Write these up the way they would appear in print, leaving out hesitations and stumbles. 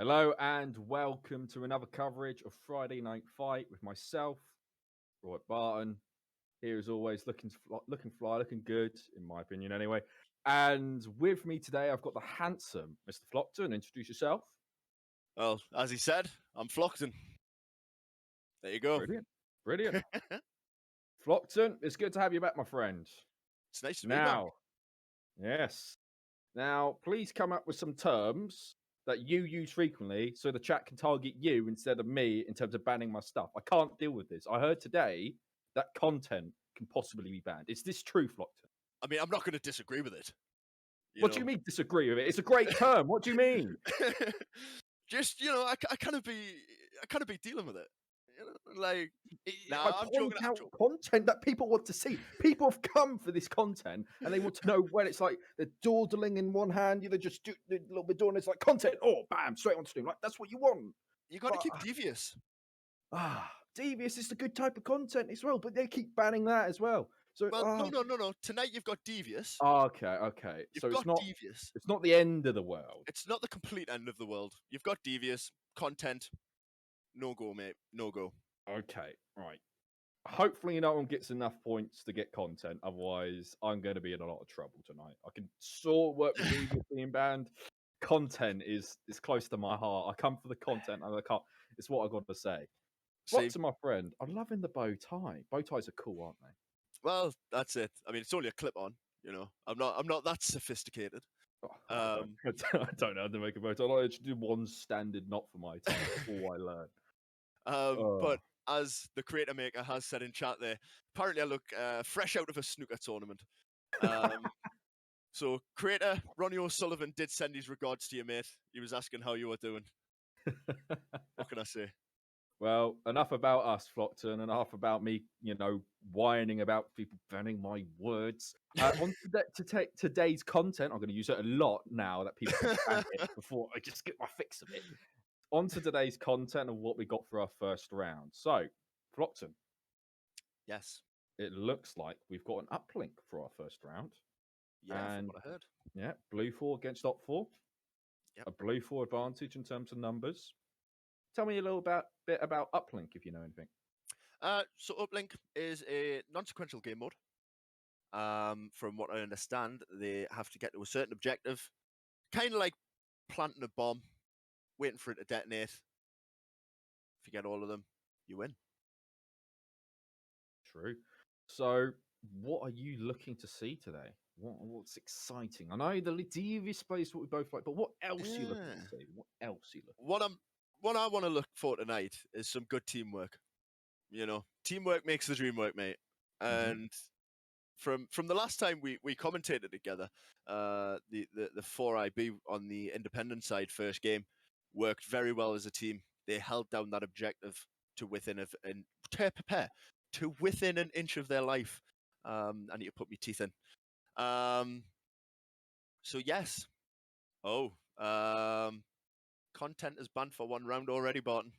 Hello and welcome to another coverage of Friday Night Fight with myself, Roy Barton. Here as always, looking fly, looking good, in my opinion anyway. And with me today, I've got the handsome Mr. Flockton. Introduce yourself. Well, as he said, I'm Flockton. There you go. Brilliant. Flockton, it's good to have you back, my friend. It's nice to be back. Now, yes. Now, please come up with some terms that you use frequently so the chat can target you instead of me in terms of banning my stuff. I can't deal with this. I heard today that content can possibly be banned. Is this true, Flockton? I mean, I'm not going to disagree with it. What do you mean disagree with it? It's a great term. What do you mean? Just, I kind of be dealing with it. Like, I'm joking. Out content that people want to see. People have come for this content and they want to know when it's like they're dawdling in one hand, they're just a little bit doing. It's like content. Oh, bam, straight on stream. Like that's what you want. You got to keep devious. Devious is the good type of content as well, but they keep banning that as well. So, no. Tonight you've got devious. Okay. You've got devious. It's not the end of the world. It's not the complete end of the world. You've got devious content. No go, mate. No go. Okay, right. Hopefully no one gets enough points to get content. Otherwise, I'm going to be in a lot of trouble tonight. I can sort of work with devious being banned. Content is close to my heart. I come for the content, and I can't. It's what I got to say. What's my friend? I'm loving the bow tie. Bow ties are cool, aren't they? Well, that's it. I mean, it's only a clip-on. I'm not that sophisticated. I don't know how to make a bow tie. I just do one standard knot for my tie. That's all I learned. But as the creator maker has said in chat there, apparently I look fresh out of a snooker tournament. So creator Ronnie O'Sullivan did send his regards to you, mate. He was asking how you were doing. What can I say? Well, enough about us, Flockton. Enough about me, whining about people banning my words. On to today's content, I'm going to use it a lot now that people can ban it before I just get my fix of it. On to today's content of what we got for our first round. So, Flockton. Yes. It looks like we've got an uplink for our first round. Yeah, from what I heard. Yeah, blue 4 against op 4. Yep. A blue 4 advantage in terms of numbers. Tell me a little bit about uplink if you know anything. So uplink is a non-sequential game mode. From what I understand, they have to get to a certain objective, kind of like planting a bomb, waiting for it to detonate. If you get all of them, you win. True. So, what are you looking to see today? What's exciting? I know the devious space what we both like, but what else are you looking to see? What else are you looking? What I want to look for tonight is some good teamwork. Teamwork makes the dream work, mate. And from the last time we commentated together, the 4IB on the independent side first game worked very well as a team. They held down that objective to within an inch of their life. I need to put my teeth in. So yes. Content is banned for one round already, Barton.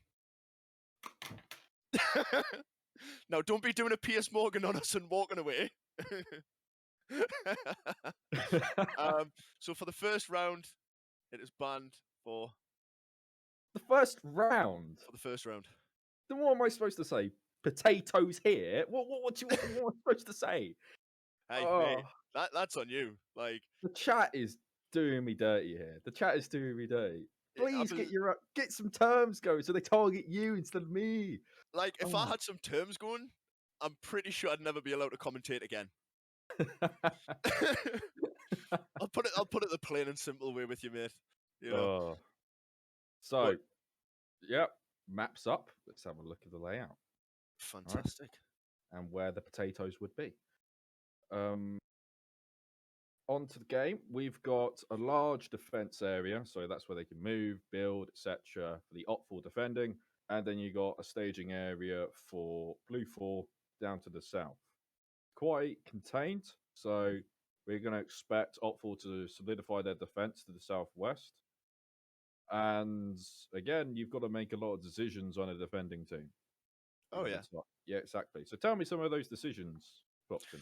Now, don't be doing a Piers Morgan on us and walking away. So for the first round, it is banned for... The first round? For the first round. Then what am I supposed to say? Potatoes here? What am I supposed to say? Hey, mate, that's on you. Like, the chat is doing me dirty here. The chat is doing me dirty. Please get some terms going so they target you instead of me. Like, if I had some terms going, I'm pretty sure I'd never be allowed to commentate again. I'll put it the plain and simple way with you, mate. So, yep, maps up. Let's have a look at the layout. Fantastic. Right. And where the potatoes would be. On to the game, we've got a large defense area, so that's where they can move, build, etc. for the op 4 defending, and then you got a staging area for blue 4 down to the south. Quite contained, so we're going to expect op 4 to solidify their defense to the southwest. And again, you've got to make a lot of decisions on a defending team. Oh yeah, yeah, exactly. So tell me some of those decisions, Flockton.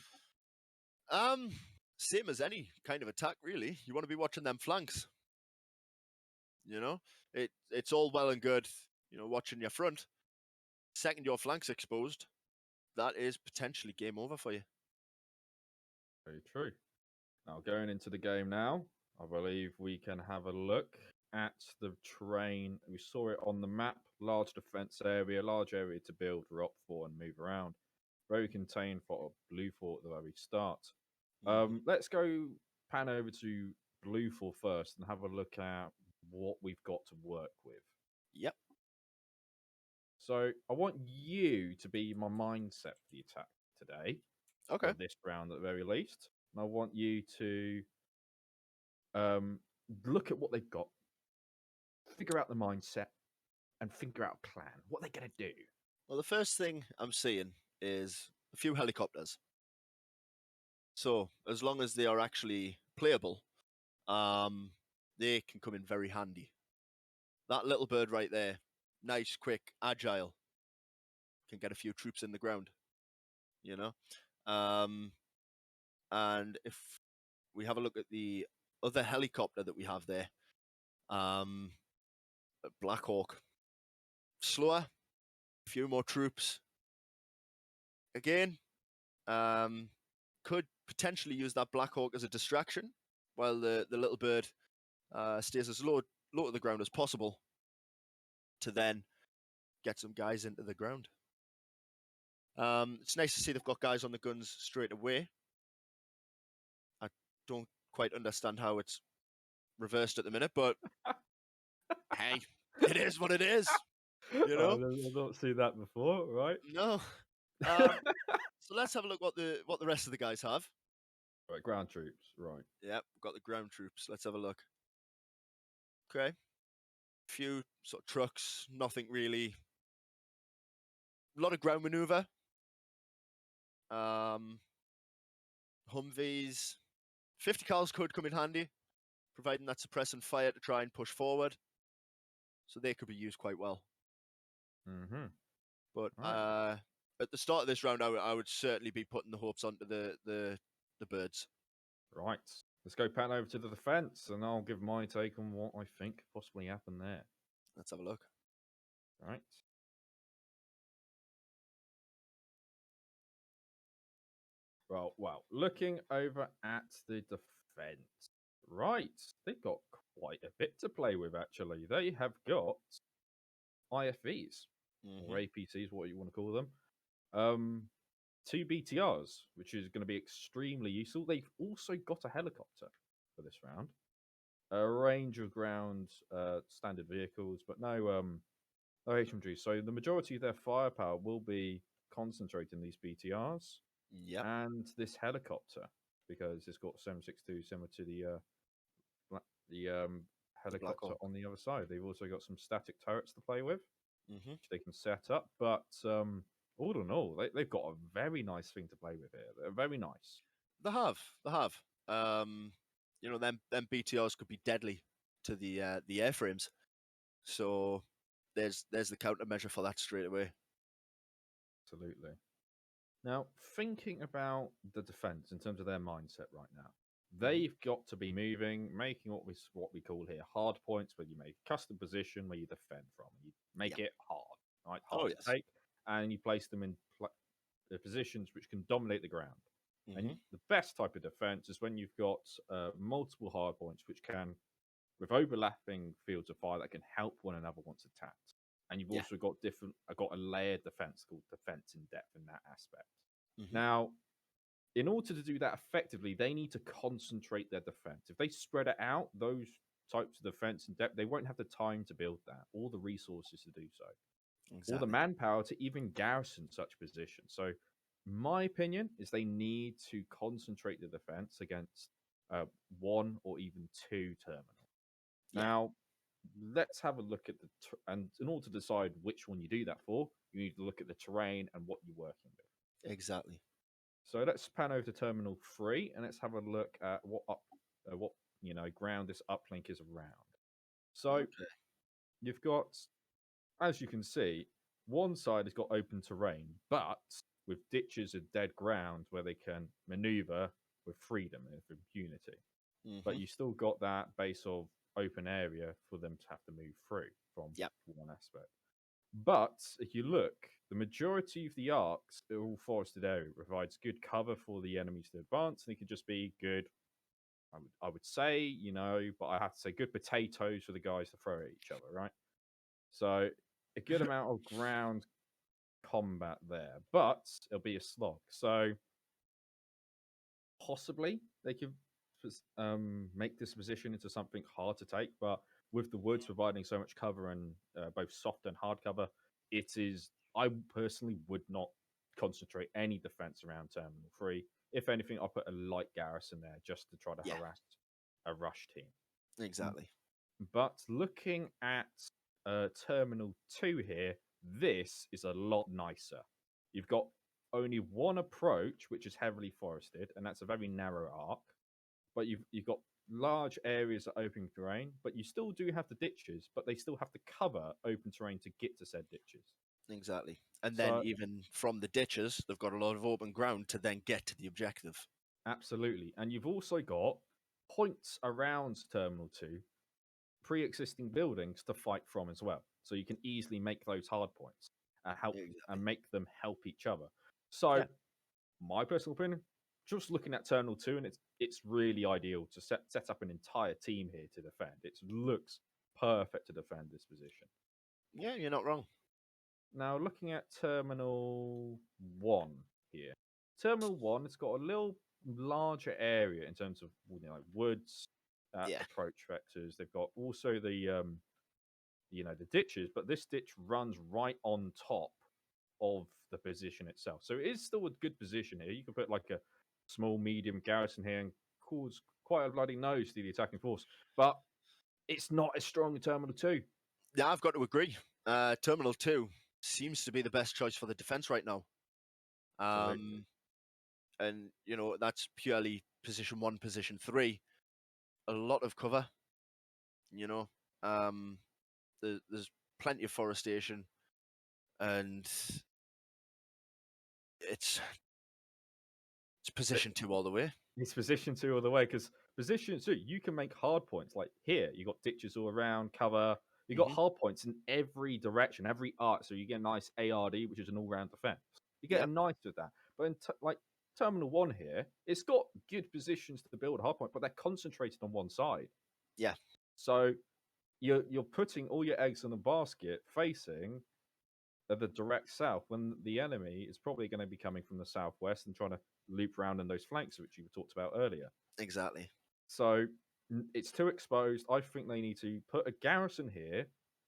Same as any kind of attack, really. You want to be watching them flanks. You know, it's all well and good, watching your front. Second, your flank's exposed. That is potentially game over for you. Very true. Now, going into the game now, I believe we can have a look at the terrain. We saw it on the map. Large defense area, large area to build, rock for, and move around. Very contained for a blue fort the very start. Let's go pan over to blue fort first and have a look at what we've got to work with. Yep. So I want you to be my mindset for the attack today. Okay. Or this round at the very least. And I want you to look at what they've got, figure out the mindset, and figure out a plan. What they're going to do. Well, the first thing I'm seeing is a few helicopters. So as long as they are actually playable, they can come in very handy. That little bird right there, nice, quick, agile, can get a few troops in the ground, and if we have a look at the other helicopter that we have there, Black Hawk, slower, a few more troops. Again, could potentially use that Black Hawk as a distraction while the little bird stays as low to the ground as possible to then get some guys into the ground. It's nice to see they've got guys on the guns straight away. I don't quite understand how it's reversed at the minute, but hey, it is what it is. I've not seen that before, right? No. So let's have a look what the rest of the guys have. Right, ground troops, right. Yep, we've got the ground troops. Let's have a look. Okay. Few sort of trucks, nothing really. A lot of ground maneuver. Humvees. 50 cals could come in handy, providing that suppressing fire to try and push forward. So they could be used quite well. Mm-hmm. But right. At the start of this round, I would certainly be putting the hopes onto the birds. Right. Let's go pan over to the defence, and I'll give my take on what I think possibly happened there. Let's have a look. Right. Well, looking over at the defence, right, they've got quite a bit to play with, actually. They have got IFVs, or APCs, what you want to call them. 2 BTRs, which is going to be extremely useful. They've also got a helicopter for this round. A range of ground standard vehicles, but no HMGs. So the majority of their firepower will be concentrated in these BTRs. Yep. And this helicopter, because it's got 762 similar to the helicopter on the other side. They've also got some static turrets to play with, which they can set up. But all in all, they've got a very nice thing to play with here. They're very nice. They have. Them BTRs could be deadly to the airframes. So there's the countermeasure for that straight away. Absolutely. Now, thinking about the defense in terms of their mindset right now, they've got to be moving, making what we call here hard points, where you make a custom position where you defend from. You make it hard, right? Hard to take, and you place them in the positions which can dominate the ground. And the best type of defense is when you've got multiple hard points which can, with overlapping fields of fire, that can help one another once attacked. And you've also got got a layered defense called defense in depth in that aspect. Now, in order to do that effectively, they need to concentrate their defense. If they spread it out, those types of defense in depth, they won't have the time to build that, or the resources to do so, or the manpower to even garrison such positions. So, my opinion is they need to concentrate the defense against 1 or even 2 terminals. Now, let's have a look at and in order to decide which one you do that for, you need to look at the terrain and what you're working with. Exactly. So let's pan over to Terminal 3 and let's have a look at what ground this uplink is around. So you've got, as you can see, one side has got open terrain, but with ditches of dead ground where they can maneuver with freedom and with impunity. But you still got that base of open area for them to have to move through from Yep. one aspect. But if you look, the majority of the arcs are all forested area. It provides good cover for the enemies to advance, and it could just be good. I would say, you know, but I have to say good potatoes for the guys to throw at each other, right? So a good amount of ground combat there, but it'll be a slog. So possibly they could make this position into something hard to take, but with the woods providing so much cover and both soft and hard cover, it is. I personally would not concentrate any defense around Terminal 3. If anything, I'll put a light garrison there just to try to Yeah. harass a rush team. Exactly. But looking at Terminal 2 here, this is a lot nicer. You've got only one approach, which is heavily forested, and that's a very narrow arc. But you've got large areas of open terrain, but you still do have the ditches, but they still have to cover open terrain to get to said ditches. Exactly. And then So- even from the ditches, they've got a lot of open ground to then get to the objective. Absolutely. And you've also got points around Terminal 2, pre-existing buildings to fight from as well. So you can easily make those hard points and help and make them help each other. So Yeah. my personal opinion, just looking at Terminal 2, and it's really ideal to set up an entire team here to defend. It looks perfect to defend this position. Yeah, you're not wrong. Now, looking at Terminal 1 here. Terminal 1, it's got a little larger area in terms of like woods, Yeah. approach vectors. They've got also the the ditches, but this ditch runs right on top of the position itself. So it is still a good position here. You can put like a small, medium garrison here and cause quite a bloody nose to the attacking force. But it's not as strong in Terminal 2. Yeah, I've got to agree. Terminal 2 seems to be the best choice for the defense right now. Absolutely. And, you know, that's purely position 1, position 3. A lot of cover, you know. There's plenty of forestation, and it's position 2 all the way. It's position 2 all the way, because position 2, you can make hard points. Like here, you got ditches all around, cover. You got hard points in every direction, every arc. So you get a nice ARD, which is an all-round defense. You get a nice with that. But in like Terminal 1 here, it's got good positions to build a hard point, but they're concentrated on one side. Yeah. So you're putting all your eggs in a basket facing the direct south, when the enemy is probably going to be coming from the southwest and trying to loop around in those flanks, which you talked about earlier. Exactly. So it's too exposed. I think they need to put a garrison here,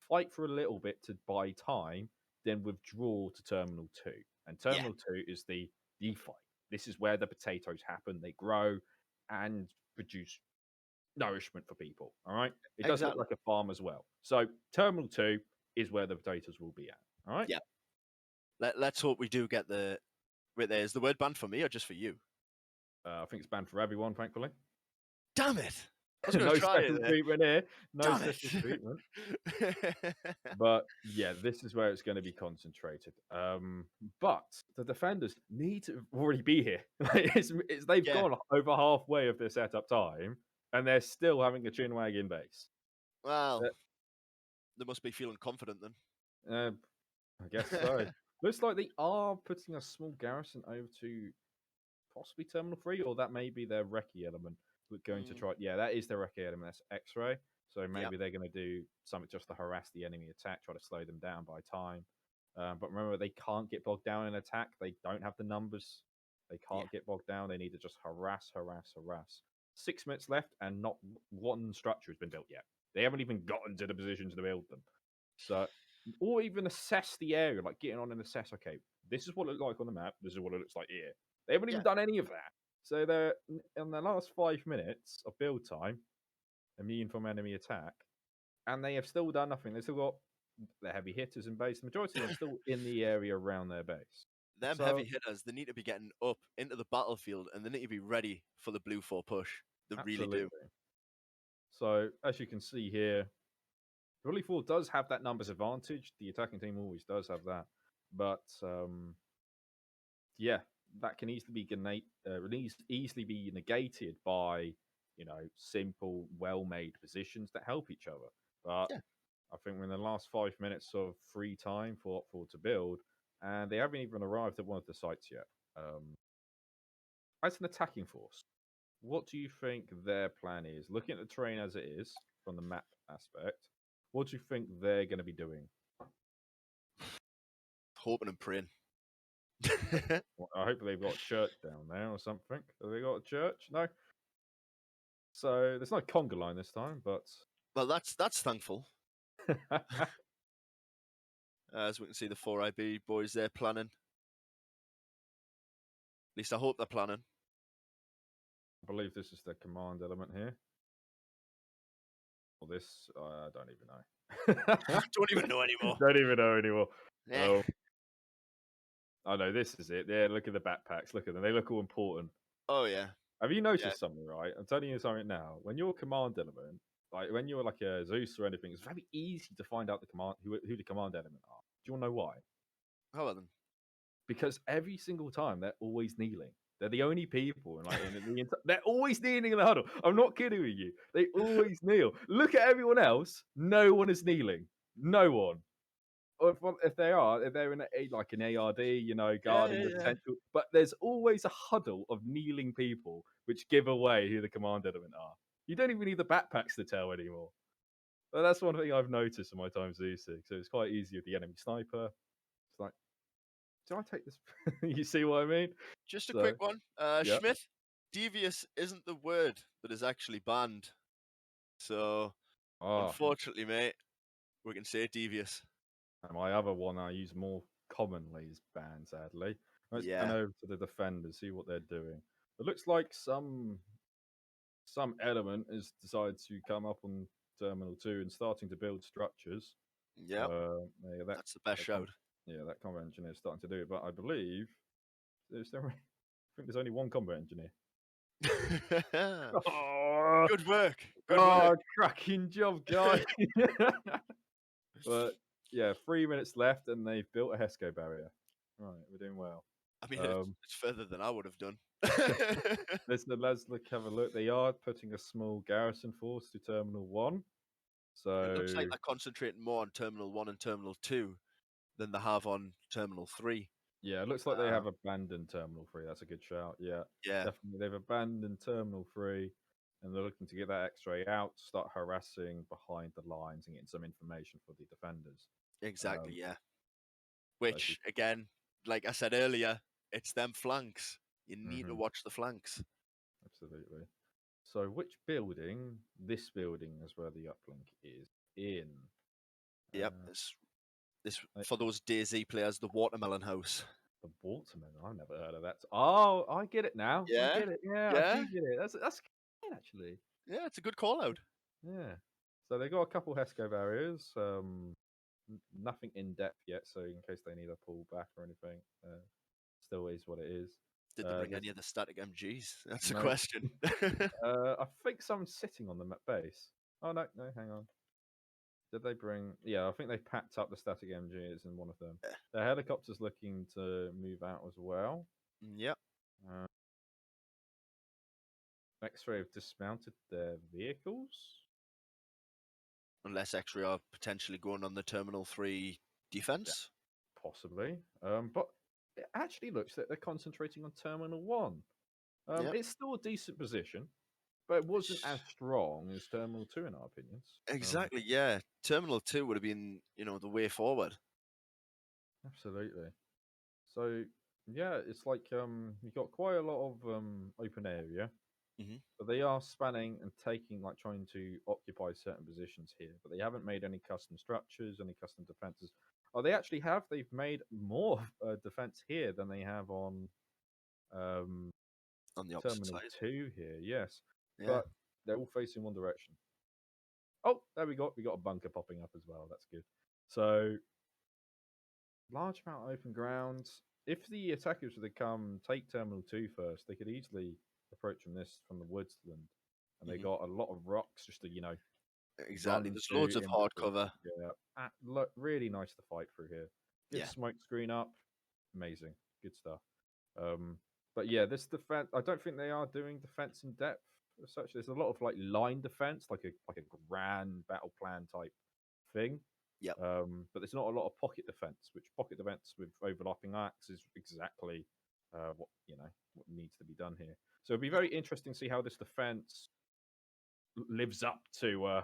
fight for a little bit to buy time, then withdraw to Terminal 2. And Terminal 2 is the fight. This is where the potatoes happen. They grow and produce nourishment for people. All right. It does look like a farm as well. So Terminal 2 is where the potatoes will be at. All right. Yeah. Let's hope we do get the. Wait, there is the word banned for me or just for you? I think it's banned for everyone, thankfully. Damn it! I was going No to try special it. treatment here. No Damn special it. treatment. But yeah, this is where it's going to be concentrated. But the defenders need to already be here. They've gone over halfway of their setup time, and they're still having a chin wagging base. Well, they must be feeling confident then. I guess so. Looks like they are putting a small garrison over to possibly Terminal 3, or that may be their recce element. We're going to try. Yeah, that is their recce element. That's X-ray. So maybe they're going to do something just to harass the enemy attack, try to slow them down by time. But remember, they can't get bogged down in attack. They don't have the numbers. They can't get bogged down. They need to just harass. 6 minutes left, and not one structure has been built yet. They haven't even gotten to the positions to build them. So, or even assess the area, like getting on and assess, okay, this is what it looks like on the map. This is what it looks like here. They haven't even done any of that. So they're in the last 5 minutes of build time, immune from enemy attack, and they have still done nothing. They've still got the heavy hitters in base. The majority of them are still in the area around their base. Them heavy hitters, they need to be getting up into the battlefield, and they need to be ready for the Blue 4 push. They really do. So as you can see here, the Blue 4 does have that numbers advantage. The attacking team always does have that. But yeah, that can easily be easily be negated by simple, well-made positions that help each other. But Yeah. I think we're in the last 5 minutes of free time for Op4 to build, and they haven't even arrived at one of the sites yet. As an attacking force, what do you think their plan is? Looking at the terrain as it is from the map aspect, what do you think they're going to be doing? Hoping and praying. Well, I hope they've got a church down there or something. Have they got a church? No. So there's no conga line this time, but Well, that's thankful. As we can see, the 4IB boys there planning. At least I hope they're planning. I believe this is the command element here. Well, this I don't even know. Don't even know anymore. Don't even know anymore. Yeah. I know this is it. Yeah, look at the backpacks. Look at them. They look all important. Oh yeah. Have you noticed something, right? I'm telling you something now. When you're a command element, like when you're like a Zeus or anything, it's very easy to find out the command who the command element are. Do you want to know why? How about them? Because every single time they're always kneeling. They're the only people, and they're always kneeling in the huddle. I'm not kidding with you. They always kneel. Look at everyone else. No one is kneeling. No one. Or if they're in like an ARD, guarding the potential. But there's always a huddle of kneeling people, which give away who the command element are. You don't even need the backpacks to tell anymore. But that's one thing I've noticed in my time Zeusing. So it's quite easy with the enemy sniper. It's like, do I take this? You see what I mean? Just a quick one. yeah. Schmidt, devious isn't the word that is actually banned. So, unfortunately, mate, we can say devious. And my other one I use more commonly is banned, sadly. Let's pan over to the defenders, see what they're doing. It looks like some element has decided to come up on Terminal 2 and starting to build structures. Yeah, that's the best shout. Yeah, that combat engineer is starting to do it, but I believe I think there's only one combat engineer. Good work. Good work. Cracking job, guys. But yeah, 3 minutes left, and they've built a HESCO barrier. Right, we're doing well. I mean, it's further than I would have done. Let's have a look. They are putting a small garrison force to Terminal 1. So it looks like they're concentrating more on Terminal 1 and Terminal 2 than they have on Terminal 3. Yeah, it looks like they have abandoned Terminal 3. That's a good shout. Yeah, definitely. They've abandoned Terminal 3, and they're looking to get that X-ray out, start harassing behind the lines and getting some information for the defenders. Exactly, yeah. Which, again, like I said earlier, it's them flanks. You need to watch the flanks. Absolutely. So which building? This building is where the uplink is in. Yep, this for those DayZ players, the Watermelon House. The Watermelon? I've never heard of that. Oh, I get it now. Yeah, I get it. Yeah, I do get it. That's good, actually. Yeah, it's a good call out. Yeah. So they got a couple HESCO barriers. Nothing in depth yet, so in case they need a pull back or anything, still is what it is. Did they bring any of the static MGs? That's the question. I think someone's sitting on the base. Oh no, hang on. Did they bring? Yeah, I think they packed up the static MGs in one of them. The helicopter's looking to move out as well. Yep. X-Ray have dismounted their vehicles. Unless X-Ray are potentially going on the Terminal 3 defense. Yeah, possibly. But it actually looks like they're concentrating on Terminal 1. It's still a decent position, but it wasn't as strong as Terminal 2 in our opinions. Exactly, yeah. Terminal 2 would have been, the way forward. Absolutely. So, yeah, it's like you've got quite a lot of open area. But they are spanning and trying to occupy certain positions here. But they haven't made any custom structures, any custom defenses. Oh, they actually have. They've made more defense here than they have on the opposite Terminal side. 2 here. Yes, yeah. But they're all facing one direction. Oh, there we got a bunker popping up as well. That's good. So large amount of open ground. If the attackers were to come take Terminal 2 first, they could easily approach from the woodsland, and they got a lot of rocks just to exactly. There's loads of hard cover. Yeah, look, really nice to fight through here. Good smoke screen up, amazing, good stuff. But yeah, this defense, I don't think they are doing defense in depth such. There's a lot of like line defense, like a grand battle plan type thing. Yep. But there's not a lot of pocket defense, which pocket defense with overlapping acts is exactly what what needs to be done here. So it'd be very interesting to see how this defense lives up to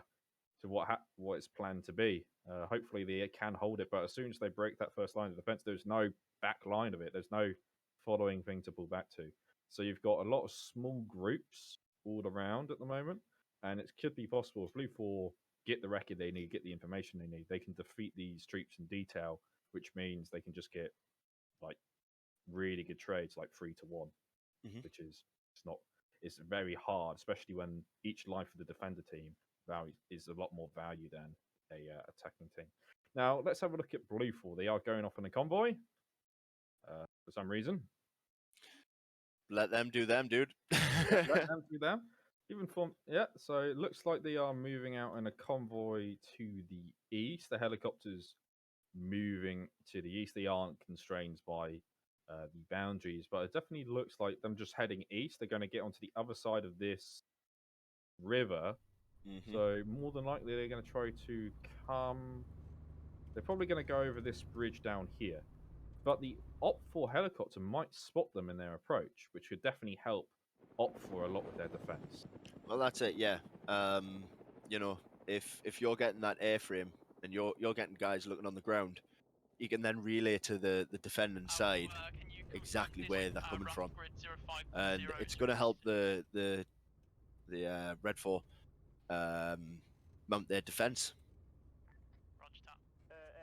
what it's planned to be. Hopefully they can hold it, but as soon as they break that first line of defense, there's no back line of it. There's no following thing to pull back to. So you've got a lot of small groups all around at the moment, and it could be possible if Blue 4 get the record they need, get the information they need, they can defeat these troops in detail, which means they can just get like really good trades, like 3-1, which is it's very hard, especially when each life of the defender team value is a lot more value than a attacking team. Now let's have a look at Blue 4. They are going off in a convoy for some reason. Let them do them, dude. Let them do them. So it looks like they are moving out in a convoy to the east. The helicopters moving to the east. They aren't constrained by the boundaries, but it definitely looks like them just heading east. They're going to get onto the other side of this river. So more than likely they're going to try to come. They're probably going to go over this bridge down here. But the Op4 helicopter might spot them in their approach, which could definitely help Op4 a lot with their defense. Well, that's it, yeah. If you're getting that airframe and you're getting guys looking on the ground, you can then relay to the defending side exactly where they're coming from, and it's going to help the Red 4 mount their defense.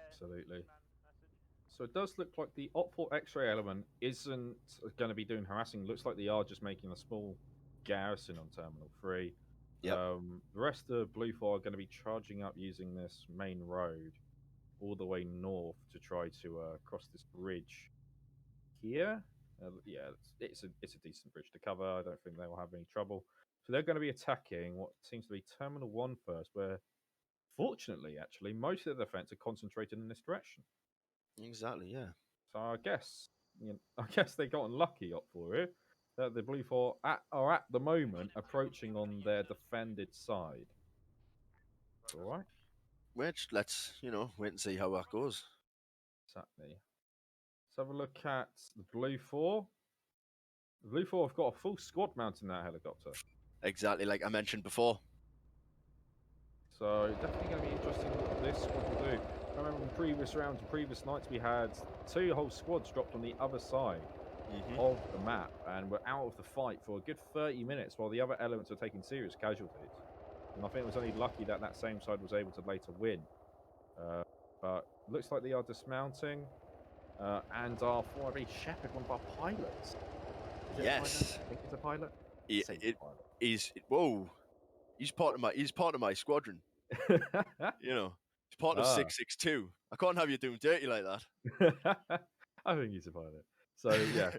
Absolutely. So it does look like the Op4 X-ray element isn't going to be doing harassing. Looks like they are just making a small garrison on Terminal 3. Yep. The rest of Blue 4 are going to be charging up using this main road all the way north to try to cross this bridge here. It's a decent bridge to cover. I don't think they will have any trouble. So they're going to be attacking what seems to be Terminal 1 first, where fortunately, actually, most of the defense are concentrated in this direction. Exactly, yeah. So I guess they got unlucky up for it. That the Blue 4 are at the moment approaching on their defended side. All right. Which let's wait and see how that goes. Exactly. Let's have a look at the Blue 4. The Blue 4 have got a full squad mounting that helicopter. Exactly, like I mentioned before. So definitely going to be interesting what this squad will do. I remember in previous rounds and previous nights we had 2 whole squads dropped on the other side of the map, and we're out of the fight for a good 30 minutes while the other elements are taking serious casualties. And I think it was only lucky that that same side was able to later win. But looks like they are dismounting, and are for a Shepherd, one of our pilots. Yes, I think it's a pilot. He's part of my squadron. He's part of 662. I can't have you doing dirty like that. I think he's a pilot. So yeah,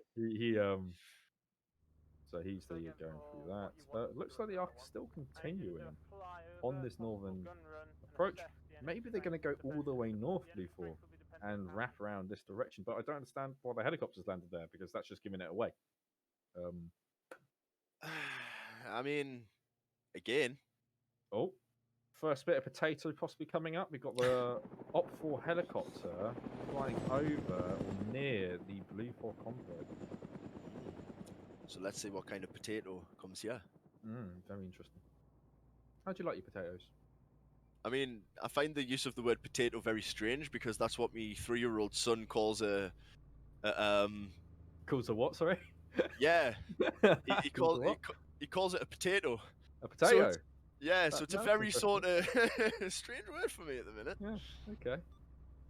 so he's the going through that. Looks like they are still continuing on this northern approach. Maybe they're going to go all the way north, Blue 4, and wrap around this direction. But I don't understand why the helicopters landed there, because that's just giving it away. I mean, again. Oh, first bit of potato possibly coming up. We've got the Op4 helicopter flying over or near the Blue 4 convoy. So let's see what kind of potato comes here. Very interesting. How do you like your potatoes? I mean, I find the use of the word potato very strange, because that's what my 3-year-old son calls a Calls a what? Sorry. Yeah. he calls it a potato. A potato. So so it's a very sort of strange word for me at the minute. Yeah. Okay.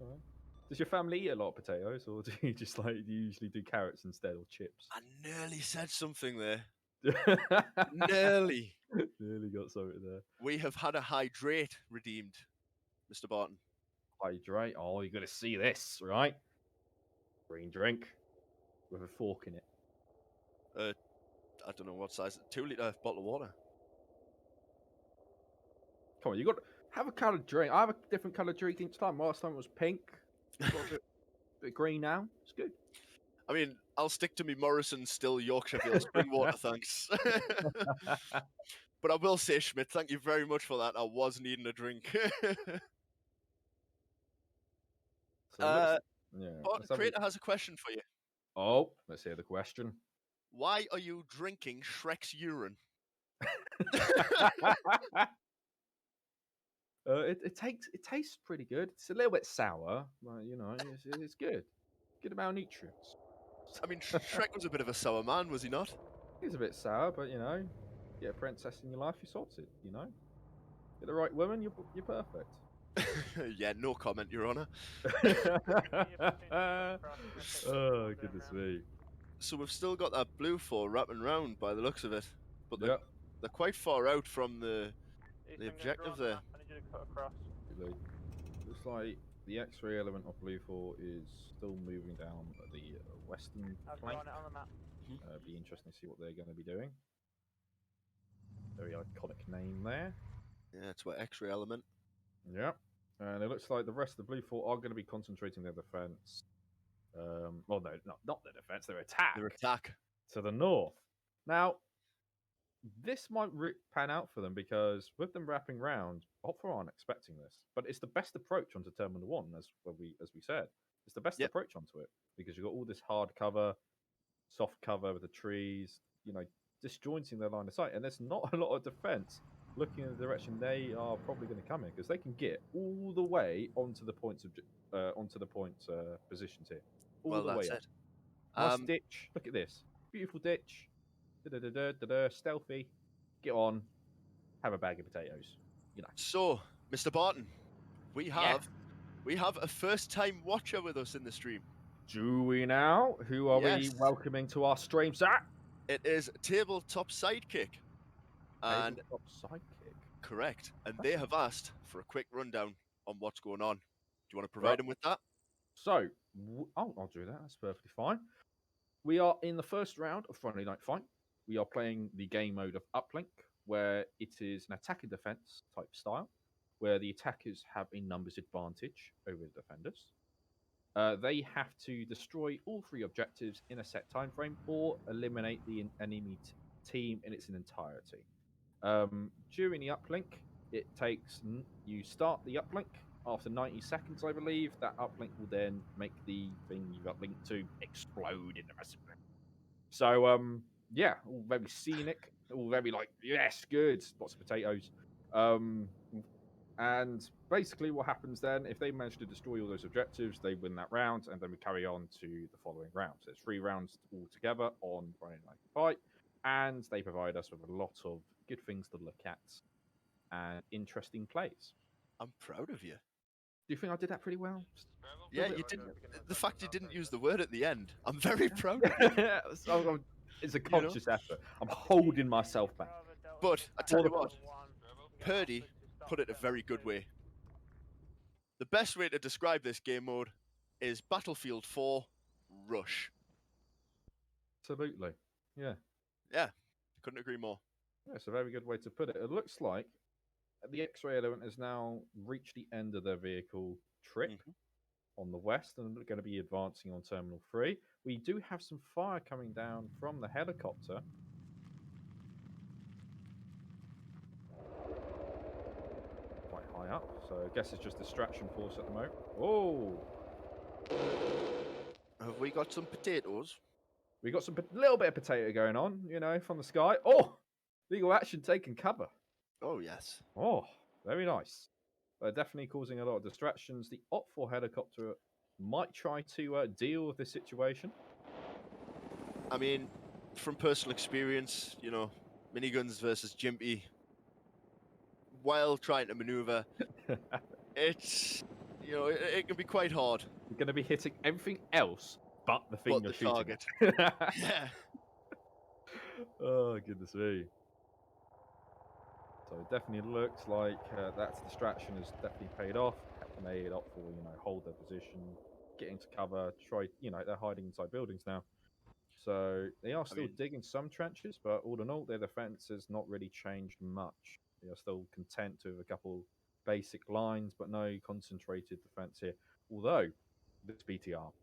All right. Does your family eat a lot of potatoes, or do you just do you usually do carrots instead, or chips? I nearly said something there. Nearly got something there. We have had a hydrate redeemed, Mr. Barton. Hydrate? Oh, you're going to see this, right? Green drink with a fork in it. I don't know what size. 2-litre bottle of water. Come on, you got to have a coloured drink. I have a different coloured drink each time. Last time it was pink. Got a bit green now. It's good. I mean, I'll stick to me Morrison still Yorkshire Vale spring water, thanks. But I will say, Schmidt, thank you very much for that. I was needing a drink. So it looks, yeah. Barton Crater has a question for you. Oh, let's hear the question. Why are you drinking Shrek's urine? It tastes pretty good. It's a little bit sour, but you know, it's good. Good amount of nutrients. I mean, Shrek was a bit of a sour man, was he not? It's a bit sour, but you know, get a princess in your life, you're sorted. You know, get the right woman, you're perfect. Yeah, no comment, Your Honour. Oh goodness me! So we've still got that blue 4 wrapping round by the looks of it, but Yep. they're quite far out from the objective there. Really. Looks like the X-ray element of Blue 4 is still moving down the western flank. Be interesting to see what they're going to be doing. Very iconic name there. Yeah, it's what X-ray element. Yeah. And it looks like the rest of the Blue 4 are going to be concentrating their defense. Well, no, not their defense, their attack. Their attack. To the north. Now, this might pan out for them because with them wrapping round, Opera aren't expecting this. But it's the best approach onto Terminal 1, as we said. It's the best approach onto it because you've got all this hard cover, soft cover with the trees, you know, disjointing their line of sight. And there's not a lot of defense looking in the direction they are probably going to come in because they can get all the way onto the points of positions here. All the way up. Nice ditch. Look at this. Beautiful ditch. Stealthy. Get on. Have a bag of potatoes. You know. So, Mr. Barton, we have a first-time watcher with us in the stream. Do we now? Who are we welcoming to our stream, sir? It is Tabletop Sidekick. And Tabletop Sidekick. Correct. And they have asked for a quick rundown on what's going on. Do you want to provide them with that? So, I'll do that. That's perfectly fine. We are in the first round of Friday Night Fight. We are playing the game mode of Uplink, where it is an attack and defense type style, where the attackers have a numbers advantage over the defenders. They have to destroy all 3 objectives in a set time frame or eliminate the enemy team in its entirety. During the uplink, it takes you start the uplink. After 90 seconds, I believe, that uplink will then make the thing you've uplinked to explode in the rest of it. So, yeah, all very scenic, all very like, yes, good, lots of potatoes. And basically what happens then, if they manage to destroy all those objectives, they win that round, and then we carry on to the following rounds. There's 3 rounds all together on Friday Night Fight, and they provide us with a lot of good things to look at and interesting plays. I'm proud of you. Do you think I did that pretty well? Yeah, you didn't. The fact you didn't use the word at the end, I'm very proud of you. So, it's a conscious effort. I'm holding myself back. But I tell you what, Purdy put it a very good way. The best way to describe this game mode is Battlefield 4 Rush. Absolutely. Yeah. Yeah, couldn't agree more. Yeah, it's a very good way to put it. It looks like the X-ray element has now reached the end of their vehicle trip on the west, and they're going to be advancing on Terminal 3. We do have some fire coming down from the helicopter. Quite high up, so I guess it's just distraction force at the moment. Oh! Have we got some potatoes? We got some little bit of potato going on, you know, from the sky. Oh! Legal action taking cover. Oh, yes. Oh, very nice. They're definitely causing a lot of distractions. The Op-4 helicopter might try to deal with this situation. I mean, from personal experience, you know, miniguns versus Jimpy, while trying to maneuver, it's, you know, it can be quite hard. You're going to be hitting everything else but the thing you're shooting target. Yeah. Oh, goodness me. So it definitely looks like that distraction has definitely paid off. Made up for, you know, hold their position, get into cover, try, you know, they're hiding inside buildings now. So they are still digging some trenches, but all in all, their defense has not really changed much. They are still content with a couple basic lines, but no concentrated defense here. Although, this BTR.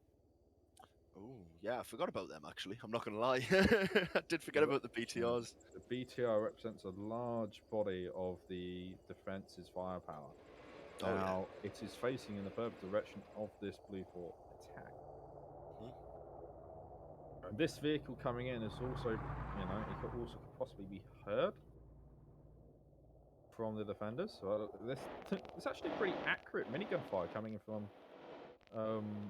Oh, yeah, I forgot about them, actually. I'm not going to lie. I did forget about the BTRs. The BTR represents a large body of the defence's firepower. Oh, yeah. Now, it is facing in the further direction of this Blue Fort attack. And this vehicle coming in is also, it could also possibly be heard from the defenders. So it's actually pretty accurate minigun fire coming in from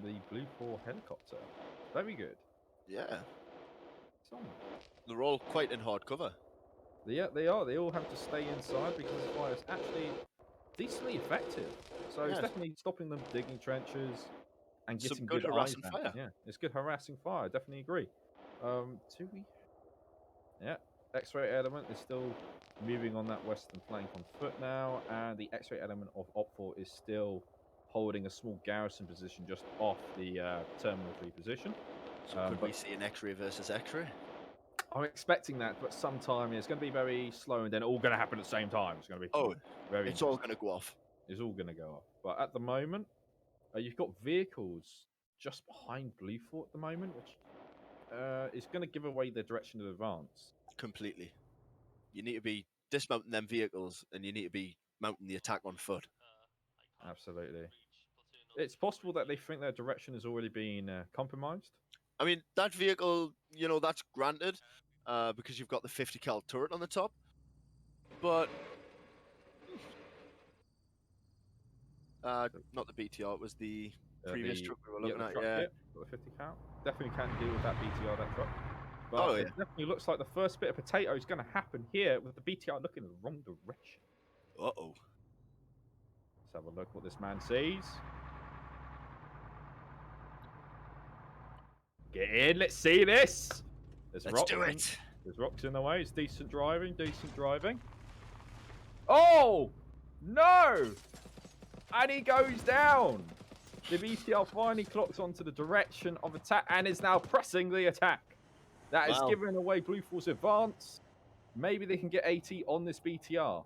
the Blue 4 helicopter. Very good. Yeah. Solid. They're all quite in hard cover. Yeah, they are. They all have to stay inside because the fire is actually decently effective. So it's definitely stopping them digging trenches and getting Some good eyes harassing down. fire. Yeah, it's good harassing fire. Definitely agree. Do we? Yeah, X-ray element is still moving on that western flank on foot now, and the X-ray element of Op4 is still holding a small garrison position just off the Terminal 3 position. So could we see an X-ray versus X-ray? I'm expecting that, but sometime it's going to be very slow, and then all going to happen at the same time. It's going to be very. It's all going to go off. It's all going to go off. But at the moment, you've got vehicles just behind Blue Fort at the moment, which is going to give away their direction of advance. Completely. You need to be dismounting them vehicles, and you need to be mounting the attack on foot. Absolutely. It's possible that they think their direction has already been compromised. I mean, that vehicle, that's granted, because you've got the 50 cal turret on the top. But not the BTR, it was the previous truck we were looking at. Yeah, the 50 cal. Definitely can't deal with that BTR, that truck. But it definitely looks like the first bit of potato is going to happen here with the BTR looking in the wrong direction. Uh-oh. Let's have a look what this man sees. Get in, let's see this. Let's do it. There's rocks in the way. It's decent driving, Oh! No! And he goes down. The BTR finally clocks onto the direction of attack and is now pressing the attack. That is giving away Blue Force advance. Maybe they can get AT on this BTR.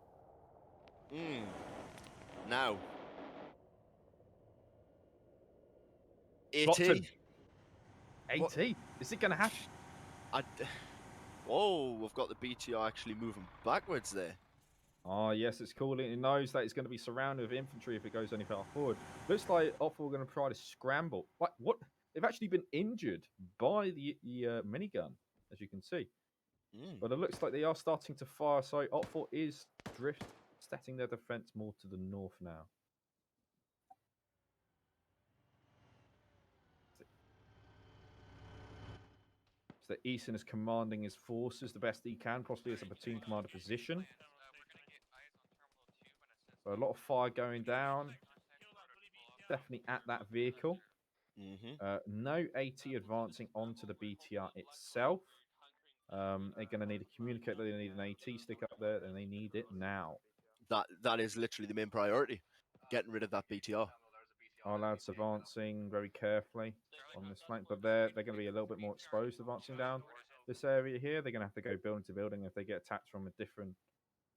Now. AT? AT? Is it going to happen? Whoa, we've got the BTR actually moving backwards there. Oh, yes, it's cool. It knows that it's going to be surrounded with infantry if it goes any further forward. Looks like Opfer are going to try to scramble. What? They've actually been injured by the minigun, as you can see. But it looks like they are starting to fire. So Opfer is setting their defense more to the north now. So Easton is commanding his forces the best he can, possibly as a platoon commander position. So a lot of fire going down. Definitely at that vehicle. No AT advancing onto the BTR itself. They're going to need to communicate that they need an AT stick up there, and they need it now. That is literally the main priority, getting rid of that BTR. Our lads advancing very carefully on this flank, but they're going to be a little bit more exposed advancing down this area here. They're going to have to go building to building. If they get attacked from a different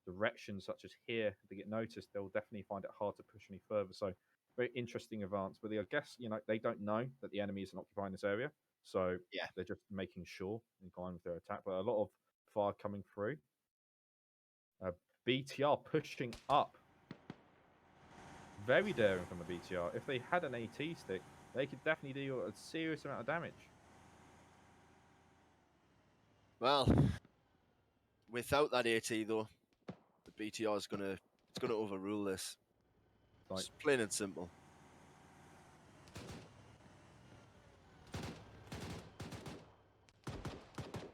direction, such as here, if they get noticed, they'll definitely find it hard to push any further. So very interesting advance, but I guess they don't know that the enemy isn't occupying this area, so they're just making sure in line with their attack. But a lot of fire coming through. BTR pushing up. Very daring from the BTR. If they had an AT stick, they could definitely deal a serious amount of damage. Well, without that AT though, the BTR is gonna overrule this. It's plain and simple.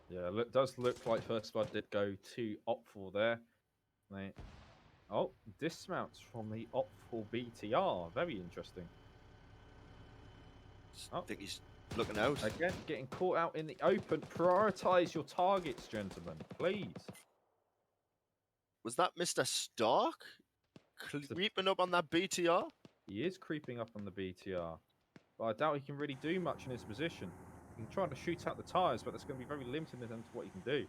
Yeah, it does look like First Blood did go to Op4 there. Dismounts from the Op4 BTR. Very interesting. I think he's looking out. Again, getting caught out in the open. Prioritize your targets, gentlemen, please. Was that Mr. Stark creeping up on that BTR? He is creeping up on the BTR. But I doubt he can really do much in his position. He can try to shoot out the tyres, but that's going to be very limited in terms of what he can do.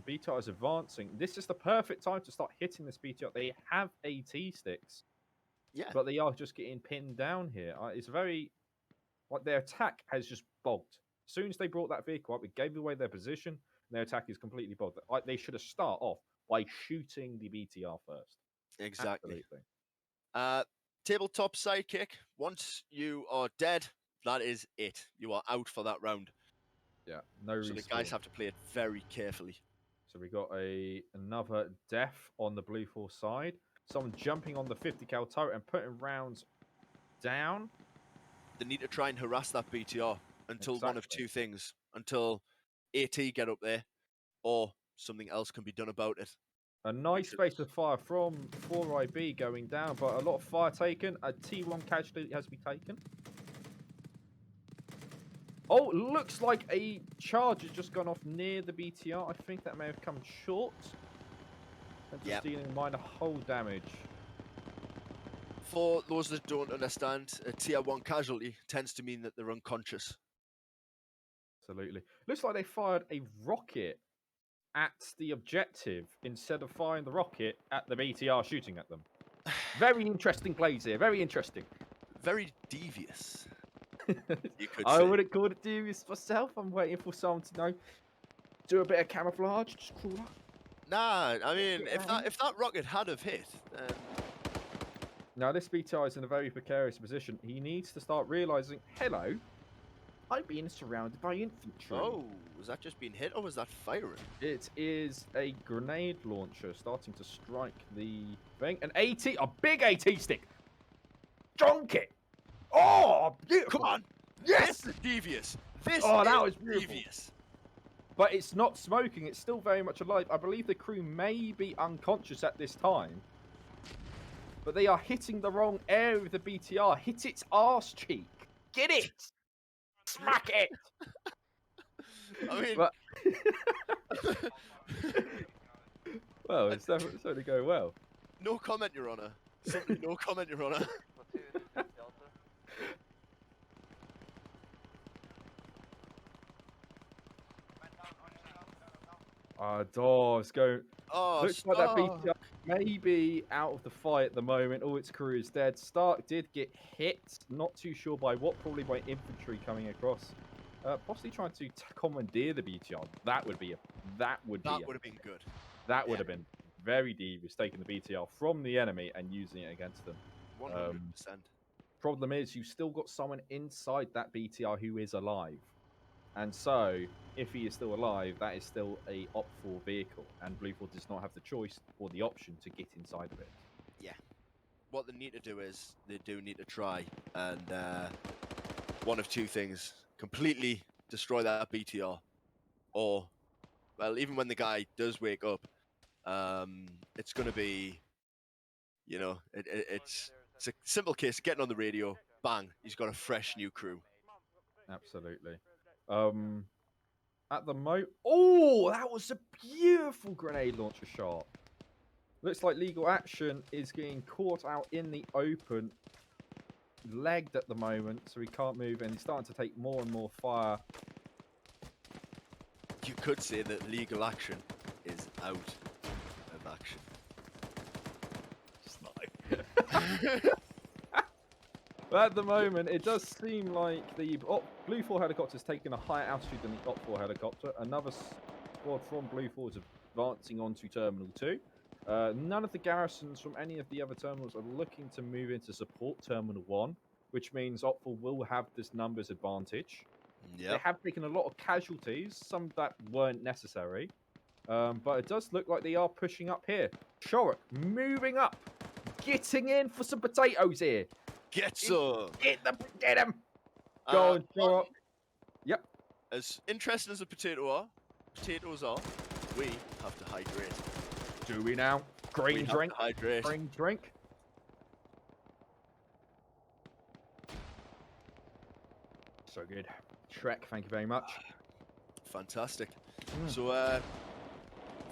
BTR is advancing. This is the perfect time to start hitting this BTR. They have AT sticks. Yeah. But they are just getting pinned down here. It's very Like their attack has just bogged. As soon as they brought that vehicle up, it gave away their position. And their attack is completely bogged. Like they should have started off by shooting the BTR first. Exactly. Absolutely. Tabletop sidekick. Once you are dead, that is it. You are out for that round. Yeah, no So the respawn. guys have to play it very carefully. So we got another death on the Blue Force side. Someone jumping on the 50 cal turret and putting rounds down. They need to try and harass that BTR until one of two things. Until AT get up there, or something else can be done about it. A nice space of fire from 4IB going down, but a lot of fire taken. A T1 casualty has been taken. Oh, looks like a charge has just gone off near the BTR. I think that may have come short. And just dealing minor hull damage. For those that don't understand, a tier 1 casualty tends to mean that they're unconscious. Absolutely. Looks like they fired a rocket at the objective instead of firing the rocket at the BTR shooting at them. Very interesting plays here. Very interesting. Very devious. You could I say. wouldn't call it devious myself. I'm waiting for someone to do a bit of camouflage, just crawl up. Nah, I mean, if that rocket had have hit, then... Now this BTR is in a very precarious position. He needs to start realizing, hello, I'm being surrounded by infantry. Oh, was that just being hit or was that firing? It is a grenade launcher starting to strike the thing. An AT, a big AT stick. Jonk it. Oh, beautiful. Come on. Yes. This is devious. This that is was beautiful. devious. But it's not smoking. It's still very much alive. I believe the crew may be unconscious at this time. But they are hitting the wrong area with the BTR. Hit its arse cheek. Get it. Smack it. I mean... But... well, it's certainly going well. No comment, Your Honour. Simply no comment, Your Honour. It's going. Oh, looks like that BTR may be out of the fight at the moment. All its crew is dead. Stark did get hit. Not too sure by what. Probably by infantry coming across. Possibly trying to commandeer the BTR. That would have been good. That would have been very devious, taking the BTR from the enemy and using it against them. 100%. Problem is, you've still got someone inside that BTR who is alive. And so, if he is still alive, that is still a Op4 vehicle. And Blue Force does not have the choice or the option to get inside of it. Yeah. What they need to do is, they do need to try and one of two things. Completely destroy that BTR. Or, well, even when the guy does wake up, it's going to be, you know, it's a simple case of getting on the radio, bang, he's got a fresh new crew. Absolutely. At the moment... Oh, that was a beautiful grenade launcher shot. Looks like Legal Action is getting caught out in the open, legged at the moment, so he can't move, and he's starting to take more and more fire. You could say that Legal Action is out of action. But at the moment, it does seem like the Blue 4 helicopter is taking a higher altitude than the Op 4 helicopter. Another squad from Blue 4 is advancing onto Terminal 2. None of the garrisons from any of the other terminals are looking to move in to support Terminal 1, which means Op 4 will have this numbers advantage. Yep. They have taken a lot of casualties, some that weren't necessary. But it does look like they are pushing up here. Shorik moving up, getting in for some potatoes here. Get some. Get him. Go on, Shorik. Yep. As interesting as potatoes are, we have to hydrate. Do we now? Green drink. Hydrate. Green drink. So good. Shrek, thank you very much. Fantastic. So,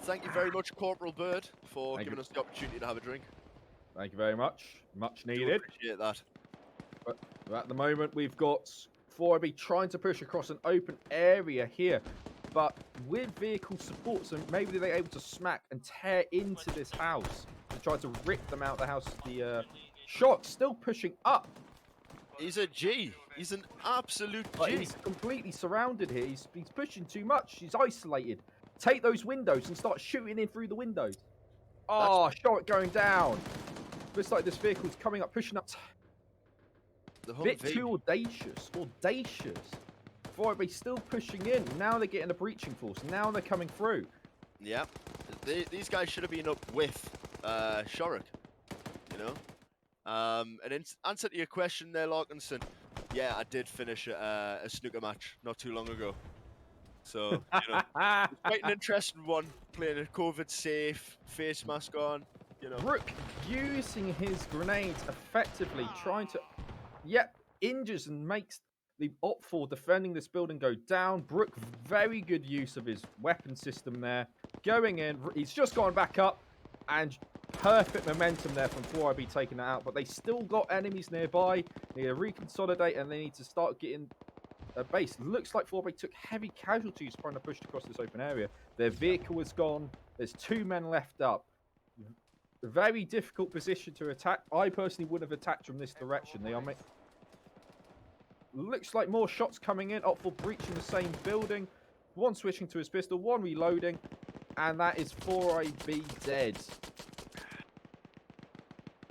thank you very much, Corporal Bird, for giving us the opportunity to have a drink. Thank you very much. Much needed. Appreciate that. But at the moment, we've got 4IB trying to push across an open area here. But with vehicle support, so maybe they're able to smack and tear into this house to try to rip them out of the house. The Shock still pushing up. He's a G. He's an absolute Like, G. he's completely surrounded here. He's pushing too much. He's isolated. Take those windows and start shooting in through the windows. Oh, shot going down. Looks like this vehicle's coming up, pushing up. The Bit Humvee. too audacious. Audacious. Before they're still pushing in. Now they're getting a breaching force. Now they're coming through. Yeah. These guys should have been up with Shorrock, you know? And in answer to your question there, Larkinson, yeah, I did finish a snooker match not too long ago. So, you know, it's quite an interesting one, playing a COVID safe, face mask on, you know. Brook using his grenades effectively, trying to, injures and makes the Op4 defending this building go down. Brook, very good use of his weapon system there. Going in, he's just gone back up, and perfect momentum there from 4IB taking that out, but they still got enemies nearby. They need to reconsolidate, and they need to start getting a base. Looks like 4IB took heavy casualties trying to push across this open area. Their vehicle is gone. There's 2 men left up. Very difficult position to attack. I personally would have attacked from this direction. They are looks like more shots coming in. Op4 breaching the same building. One switching to his pistol, one reloading, and that is 4IB dead.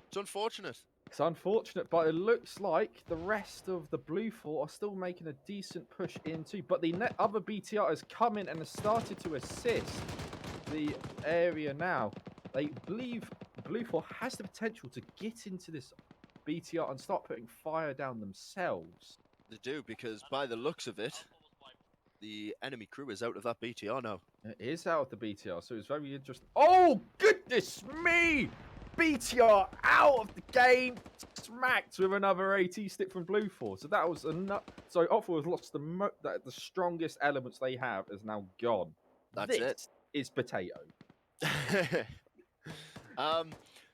It's unfortunate. It's unfortunate, but it looks like the rest of the Blue 4 are still making a decent push into. But the other BTR has come in and has started to assist the area now. They believe Blue 4 has the potential to get into this BTR and start putting fire down themselves. They do, because by the looks of it, the enemy crew is out of that BTR now. It is out of the BTR, so it's very interesting. Oh, goodness me! BTR out of the game, smacked with another AT stick from Blue 4. So that was enough. So Op4 has lost the strongest elements they have is now gone. That's this is potato.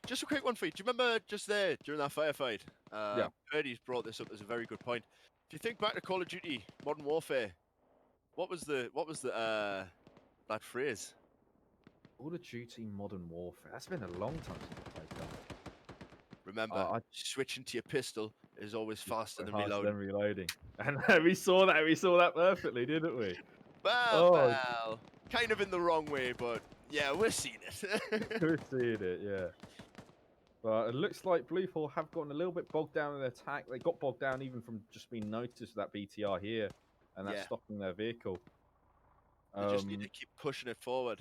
Just a quick one for you. Do you remember just there during that firefight? Yeah. Birdie's brought this up as a very good point. If you think back to Call of Duty Modern Warfare, what was that phrase? Call of Duty Modern Warfare. That's been a long time since I played that. Remember, switching to your pistol is always faster than reloading. And we saw that perfectly, didn't we? Well, kind of in the wrong way, but yeah, we're seeing it. We're seeing it, yeah. But it looks like Blue 4 have gotten a little bit bogged down in their attack. They got bogged down even from just being noticed with that BTR here, and that's stopping their vehicle. They just need to keep pushing it forward.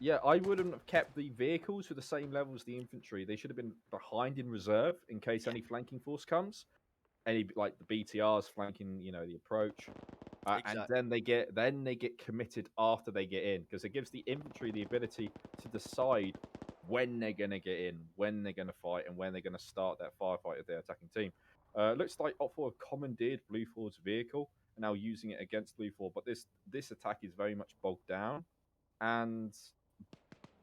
Yeah, I wouldn't have kept the vehicles to the same level as the infantry. They should have been behind in reserve in case any flanking force comes. Any like the BTRs flanking, the approach. Exactly. And then they get committed after they get in, because it gives the infantry the ability to decide when they're going to get in, when they're going to fight, and when they're going to start that firefight with their attacking team. Looks like Op4 have commandeered Blue 4's vehicle and now using it against Blue 4, but this attack is very much bogged down, and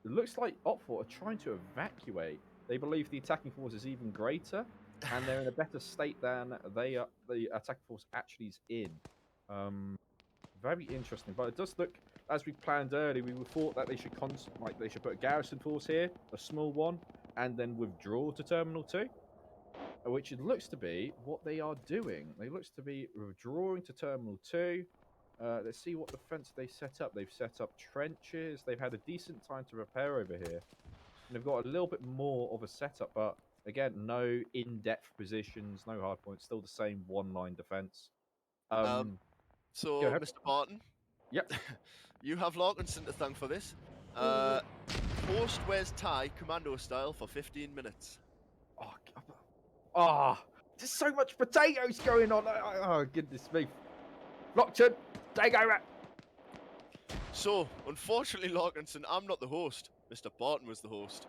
it looks like Op4 are trying to evacuate. They believe the attacking force is even greater, and they're in a better state than the attacking force actually is in. Very interesting, but it does look, as we planned earlier, we thought that they should they should put a garrison force here, a small one, and then withdraw to Terminal 2, which it looks to be what they are doing. They looks to be withdrawing to Terminal 2. Let's see what defense they set up. They've set up trenches. They've had a decent time to repair over here. And they've got a little bit more of a setup, but again, no in-depth positions, no hard points, still the same one-line defense. So, Mr. Barton, yep, you have Larkinson to thank for this. Post-Wes tie, commando style, for 15 minutes. There's so much potatoes going on. Oh, goodness me. Flockton, take over. So, unfortunately, Larkinson, I'm not the host. Mr. Barton was the host.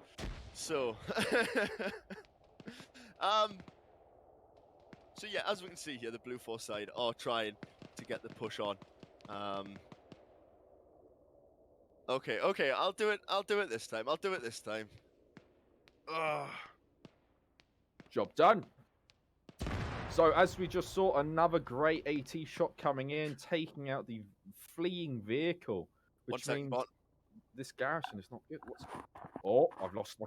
So, so yeah, as we can see here, the Blue 4 side are trying to get the push on. Okay, I'll do it this time. Job done. So, as we just saw, another great AT shot coming in, taking out the fleeing vehicle, which means this garrison is not good. I've lost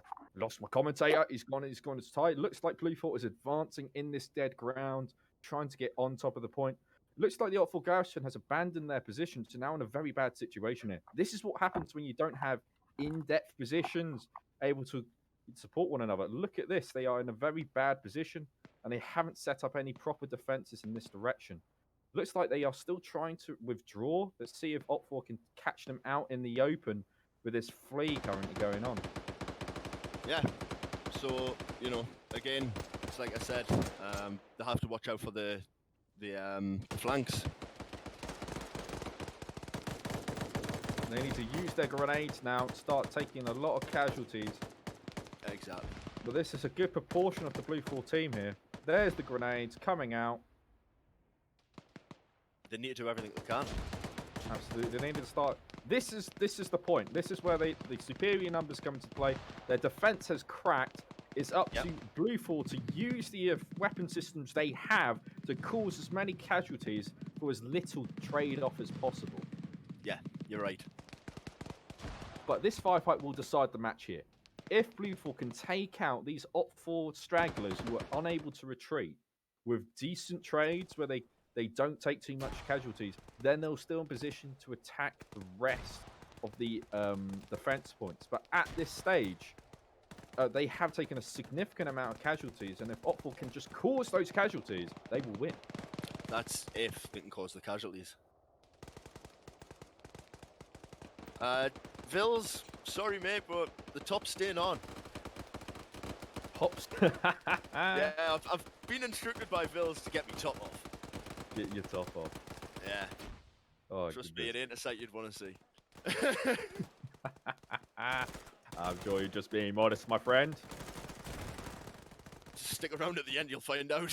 my commentator. He's gone his tie. It looks like Blue 4 is advancing in this dead ground, trying to get on top of the point. Looks like the Otford Garrison has abandoned their positions, so now in a very bad situation here. This is what happens when you don't have in-depth positions able to support one another. Look at this. They are in a very bad position, and they haven't set up any proper defenses in this direction. Looks like they are still trying to withdraw. Let's see if Otford can catch them out in the open with this flee currently going on. Yeah. So, again, it's like I said, they have to watch out for the flanks. They need to use their grenades now, start taking a lot of casualties. Exactly. But this is a good proportion of the Blue 4 team here. There's the grenades coming out. They need to do everything they can. Absolutely. They need to start. This is the point. This is where the superior numbers come into play. Their defense has cracked. It's up to Blue 4 to use the weapon systems they have to cause as many casualties for as little trade-off as possible. Yeah, you're right. But this firefight will decide the match here. If Blue 4 can take out these Op4 stragglers who are unable to retreat with decent trades where they don't take too much casualties, then they'll still in position to attack the rest of the defense points. But at this stage, they have taken a significant amount of casualties, and if Op4 can just cause those casualties, they will win. That's if they can cause the casualties. Vils, sorry mate, but the top's staying on. Tops? Yeah, I've been instructed by Vils to get me top off. Get your top off. Yeah. Oh, trust me, it ain't a sight you'd want to see. I'm sure you're just being modest, my friend. Just stick around at the end, you'll find out.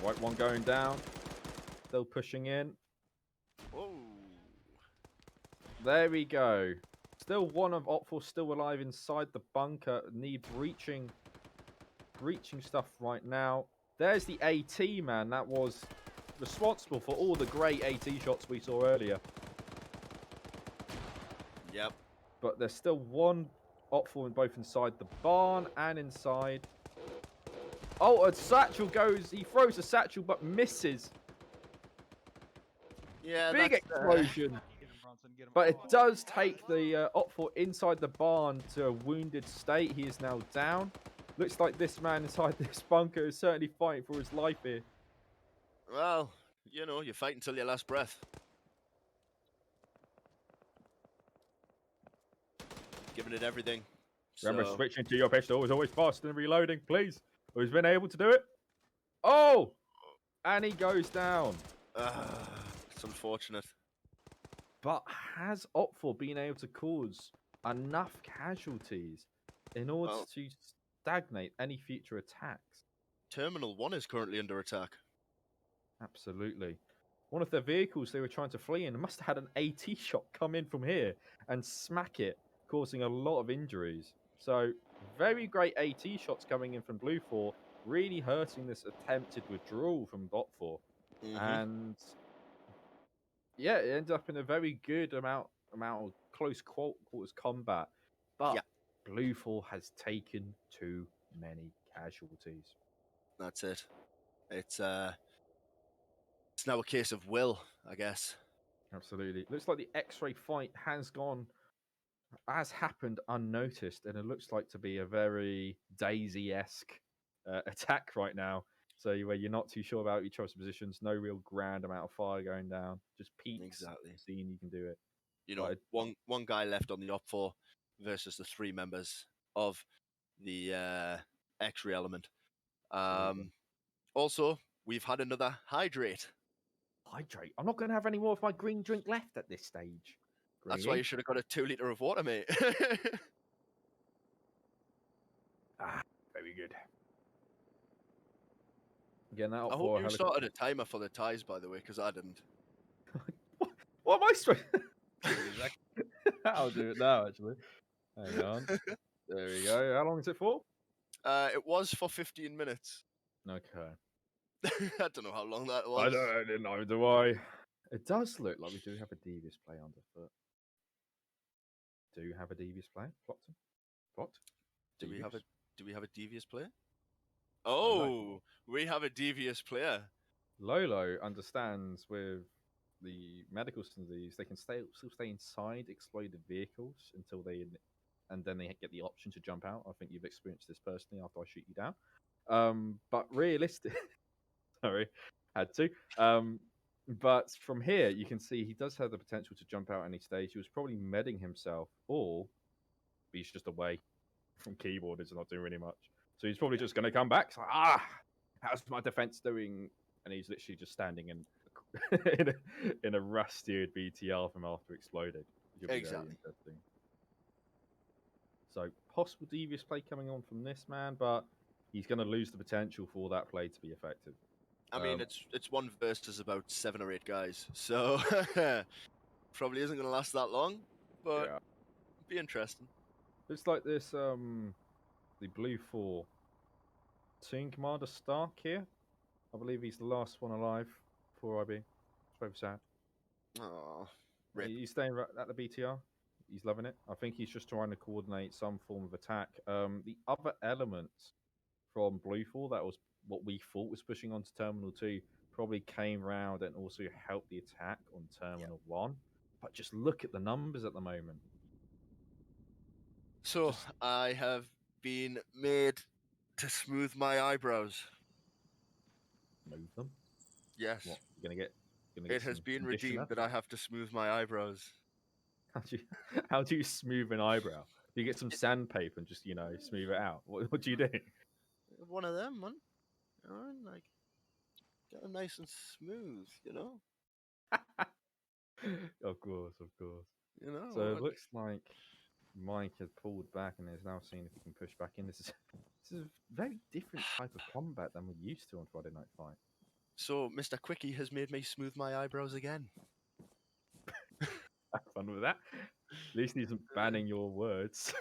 White one going down. Still pushing in. Whoa. There we go. Still one of Op4 still alive inside the bunker. Need breaching stuff right now. There's the AT, man. That was responsible for all the great AT shots we saw earlier. Yep. But there's still one Op4 both inside the barn and inside. Oh, a satchel goes. He throws a satchel but misses. Yeah, Big explosion. But it does take the Op4 inside the barn to a wounded state. He is now down. Looks like this man inside this bunker is certainly fighting for his life here. Well, you fight until your last breath. Giving it everything. Remember, switching to your pistol is always faster than reloading, please. Who's been able to do it? Oh! And he goes down. It's unfortunate. But has Op4 been able to cause enough casualties in order to stagnate any future attacks? Terminal 1 is currently under attack. Absolutely. One of their vehicles they were trying to flee in must have had an AT shot come in from here and smack it, causing a lot of injuries. So, very great AT shots coming in from Blue 4, really hurting this attempted withdrawal from Bot 4. And yeah, it ended up in a very good amount of close quarters combat. But Blue 4 has taken too many casualties. That's it. It's now a case of will, I guess. Absolutely. Looks like the X-ray fight has happened unnoticed, and it looks like to be a very Daisy-esque attack right now. So where you're not too sure about each other's positions, no real grand amount of fire going down, just peaks. Exactly. Seeing you can do it. One guy left on the Op4 versus the 3 members of the X-ray element. Also, we've had another hydrate. Hydrate? I'm not going to have any more of my green drink left at this stage. Greeny. That's why you should have got a 2 litre of water, mate. Very good. Again, that I hope you started a timer for the ties, by the way, because I didn't. What am I supposed to... I'll do it now, actually. Hang on. There we go. How long is it for? It was for 15 minutes. Okay. I don't know how long that was. I didn't know, do I? It does look like we do have a devious play underfoot. Do you have a devious play, Flockton? What? Do we have a devious player? Oh, we have a devious player. Lolo understands with the medical disease, they can still stay inside exploded vehicles until and then they get the option to jump out. I think you've experienced this personally after I shoot you down. But realistic, sorry, had to. But from here, you can see he does have the potential to jump out any stage. He was probably medding himself, or he's just away from keyboard. It's not doing really much. So he's probably just going to come back. It's like, how's my defense doing? And he's literally just standing in a rusted BTR from after exploded. Which will be very interesting. So possible devious play coming on from this man, but he's going to lose the potential for that play to be effective. I mean, it's one versus about 7 or 8 guys, so probably isn't going to last that long, but it'd be interesting. Looks like this, the blue 4 Team Commander Stark here. I believe he's the last one alive before IB. It's very sad. Oh, he's staying right at the BTR. He's loving it. I think he's just trying to coordinate some form of attack. The other element from Blue 4 that was what we thought was pushing onto Terminal 2 probably came round and also helped the attack on Terminal 1. But just look at the numbers at the moment. So I have been made to smooth my eyebrows. Smooth them? Yes. What? You're gonna get it has been redeemed that I have to smooth my eyebrows. How do you smooth an eyebrow? Do you get some sandpaper and just, smooth it out? What do you do? One of them, man. Like, get them nice and smooth, Of course. So it looks like Mike has pulled back and is now seeing if he can push back in. This is a very different type of combat than we're used to on Friday Night Fight. So Mr. Quickie has made me smooth my eyebrows again. Have fun with that. At least he isn't banning your words.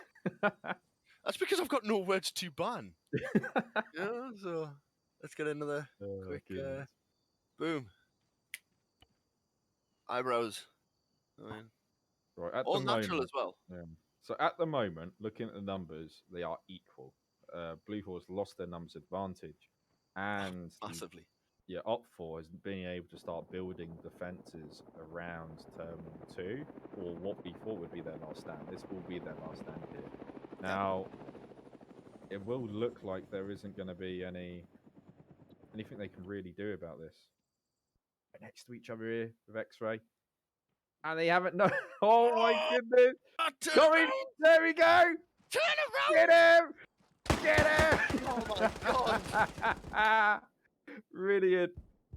That's because I've got no words to ban. So let's get another quick boom. Eyebrows. Right, at all the natural moment, as well. Yeah. So at the moment, looking at the numbers, they are equal. Blue 4's lost their numbers advantage, and massively. Op 4 has been able to start building defenses around Terminal 2, or what we thought would be their last stand. This will be their last stand here. Now, it will look like there isn't going to be anything they can really do about this. Right next to each other here with X-Ray. And they haven't no. Oh my goodness! Coming! There we go! Turn around! Get him! Get him! Oh my god! Brilliant!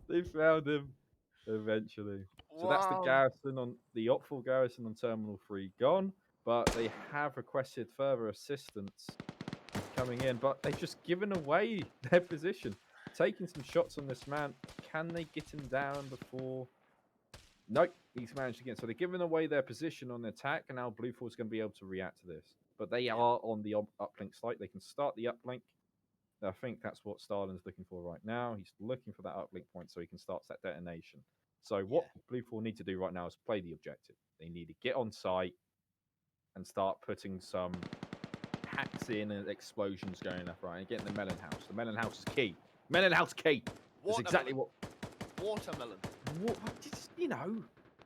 They found him eventually. Wow. So that's the garrison on the Op 4 garrison on Terminal 3 gone, but they have requested further assistance coming in, but they've just given away their position. Taking some shots on this man. Can they get him down before? Nope, he's managed to get. So they're giving away their position on the attack, and now Blue 4 is going to be able to react to this. But they are on the uplink site. They can start the uplink. I think that's what Stalin's looking for right now. He's looking for that uplink point so he can start that detonation. So what Blue 4 need to do right now is play the objective. They need to get on site and start putting some hacks in and explosions going left, right, and getting the melon house. The melon house is key. Melon house key. That's exactly what. Watermelon. What? You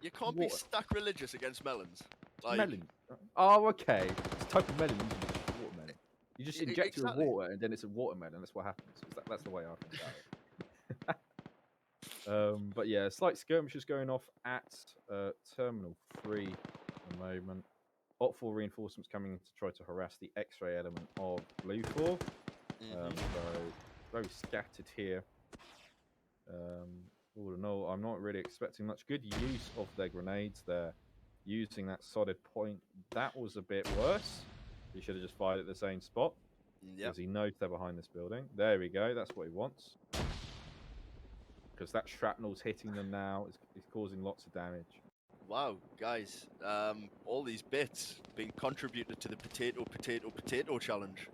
You can't be sacrilegious against melons. Like... Melon. Oh, okay. It's a type of melon, isn't it? Watermelon. You just inject it with water, and then it's a watermelon. That's what happens. That's the way I think about it. But yeah, slight skirmishes going off at Terminal 3 at the moment. Op 4 reinforcements coming in to try to harass the X-ray element of Blue 4. So very scattered here. All in all, I'm not really expecting much good use of their grenades. They're using that solid point. That was a bit worse. He should have just fired at the same spot. Because he knows they're behind this building. There we go. That's what he wants. Because that shrapnel's hitting them now. It's causing lots of damage. Wow, guys. All these bits being contributed to the potato challenge.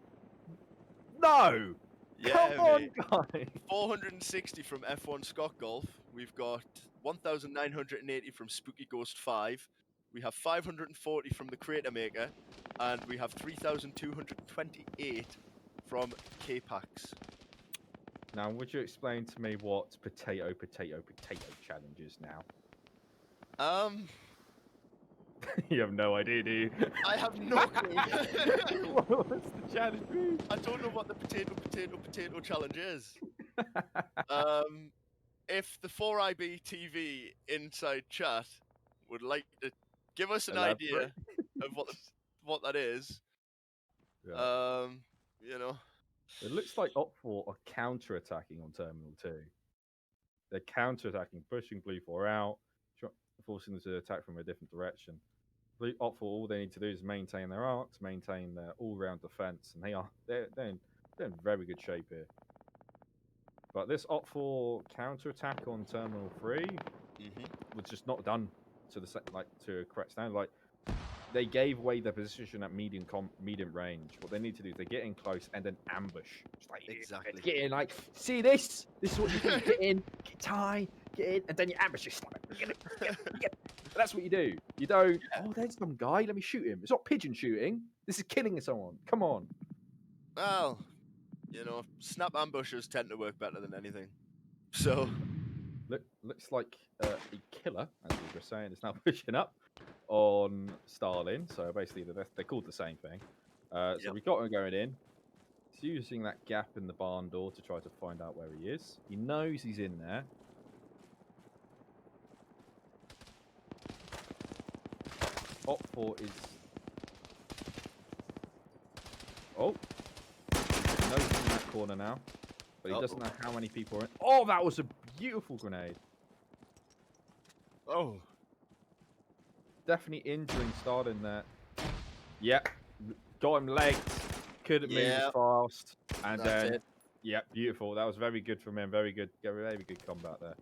No! Yeah, come on, guys! 460 from F1 Scott Golf. We've got 1,980 from Spooky Ghost 5. We have 540 from the Crater Maker. And we have 3,228 from K-Pax. Now, would you explain to me what potato challenge is now? You have no idea, do you? I have no clue. What's the challenge be? I don't know what the potato challenge is. If the 4IB TV inside chat would like to give us an idea Elaborate. of what that is, Yeah. you know, It looks like Op4 are counter-attacking on Terminal 2. They're counter-attacking, pushing Blue 4 out, forcing them to attack from a different direction. Op4, all they need to do is maintain their arcs, maintain their all-round defense, and they're in very good shape here. But this Op4 counter-attack on Terminal 3 was just not done to a correct standard. Like, they gave away their position at medium range. What they need to do is they get in close and then ambush. Just like, exactly. Get in, like, see this? This is what you do. Get in, get tight, get in, and then you ambush. Just like, get. That's what you do. You don't, oh, there's some guy, let me shoot him. It's not pigeon shooting. This is killing someone. Come on. Well, you know, snap ambushes tend to work better than anything. So looks like a killer, as we were saying, is now pushing up on Stalin. So basically, they're called the same thing. So we've got him going in. He's using that gap in the barn door to try to find out where he is. He knows he's in there. Op4 is... Oh! He knows he's in that corner now. But he doesn't know how many people are in. Oh, that was a beautiful grenade. Oh. Definitely injuring Stalin there. Yep. Got him legged. Couldn't move as fast. And then... Yep, beautiful. That was very good from him. Very good combat there.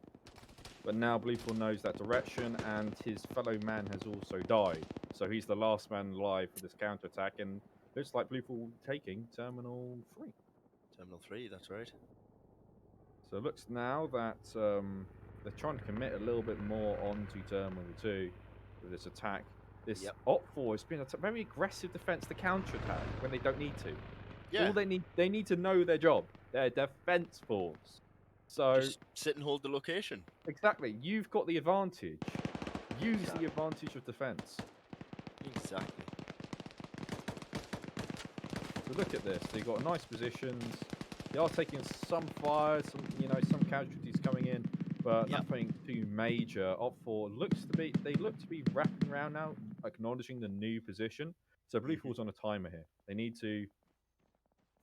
But now Blue 4 knows that direction, and his fellow man has also died. So he's the last man alive for this counterattack, and looks like Blue 4 taking Terminal 3. Terminal 3, that's right. So it looks now that they're trying to commit a little bit more onto Terminal 2 with this attack. This Op4 has been a very aggressive defense to counterattack when they don't need to. Yeah. All they need to know their job. They're a defense force. So just sit and hold the location. Exactly. You've got the advantage. Use the advantage of defense. Exactly. So look at this. They've got nice positions. They are taking some fire, some casualties coming in, but nothing too major. Op4 look to be wrapping around now, acknowledging the new position. So Blue 4's on a timer here. They need to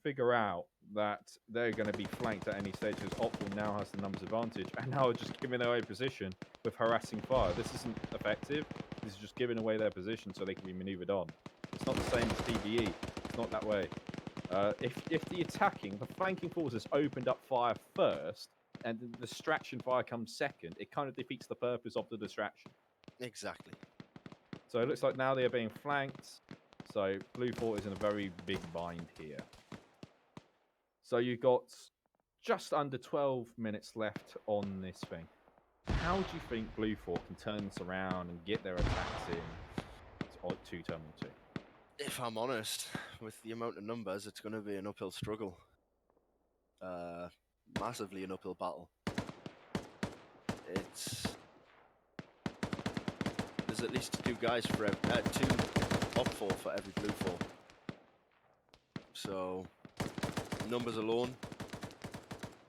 figure out that they're going to be flanked at any stage because Op4 now has the numbers advantage and now are just giving away position with harassing fire. This isn't effective. This is just giving away their position so they can be maneuvered on. It's not the same as PvE. It's not that way. If the flanking forces opened up fire first and the distraction fire comes second, it kind of defeats the purpose of the distraction. Exactly. So it looks like now they are being flanked. So Blue 4 is in a very big bind here. So you've got just under 12 minutes left on this thing. How do you think Blue 4 can turn this around and get their attacks in to Terminal 2? If I'm honest, with the amount of numbers, it's going to be an uphill struggle. Massively an uphill battle. There's at least two guys for two Op4 for every Blue 4. So numbers alone,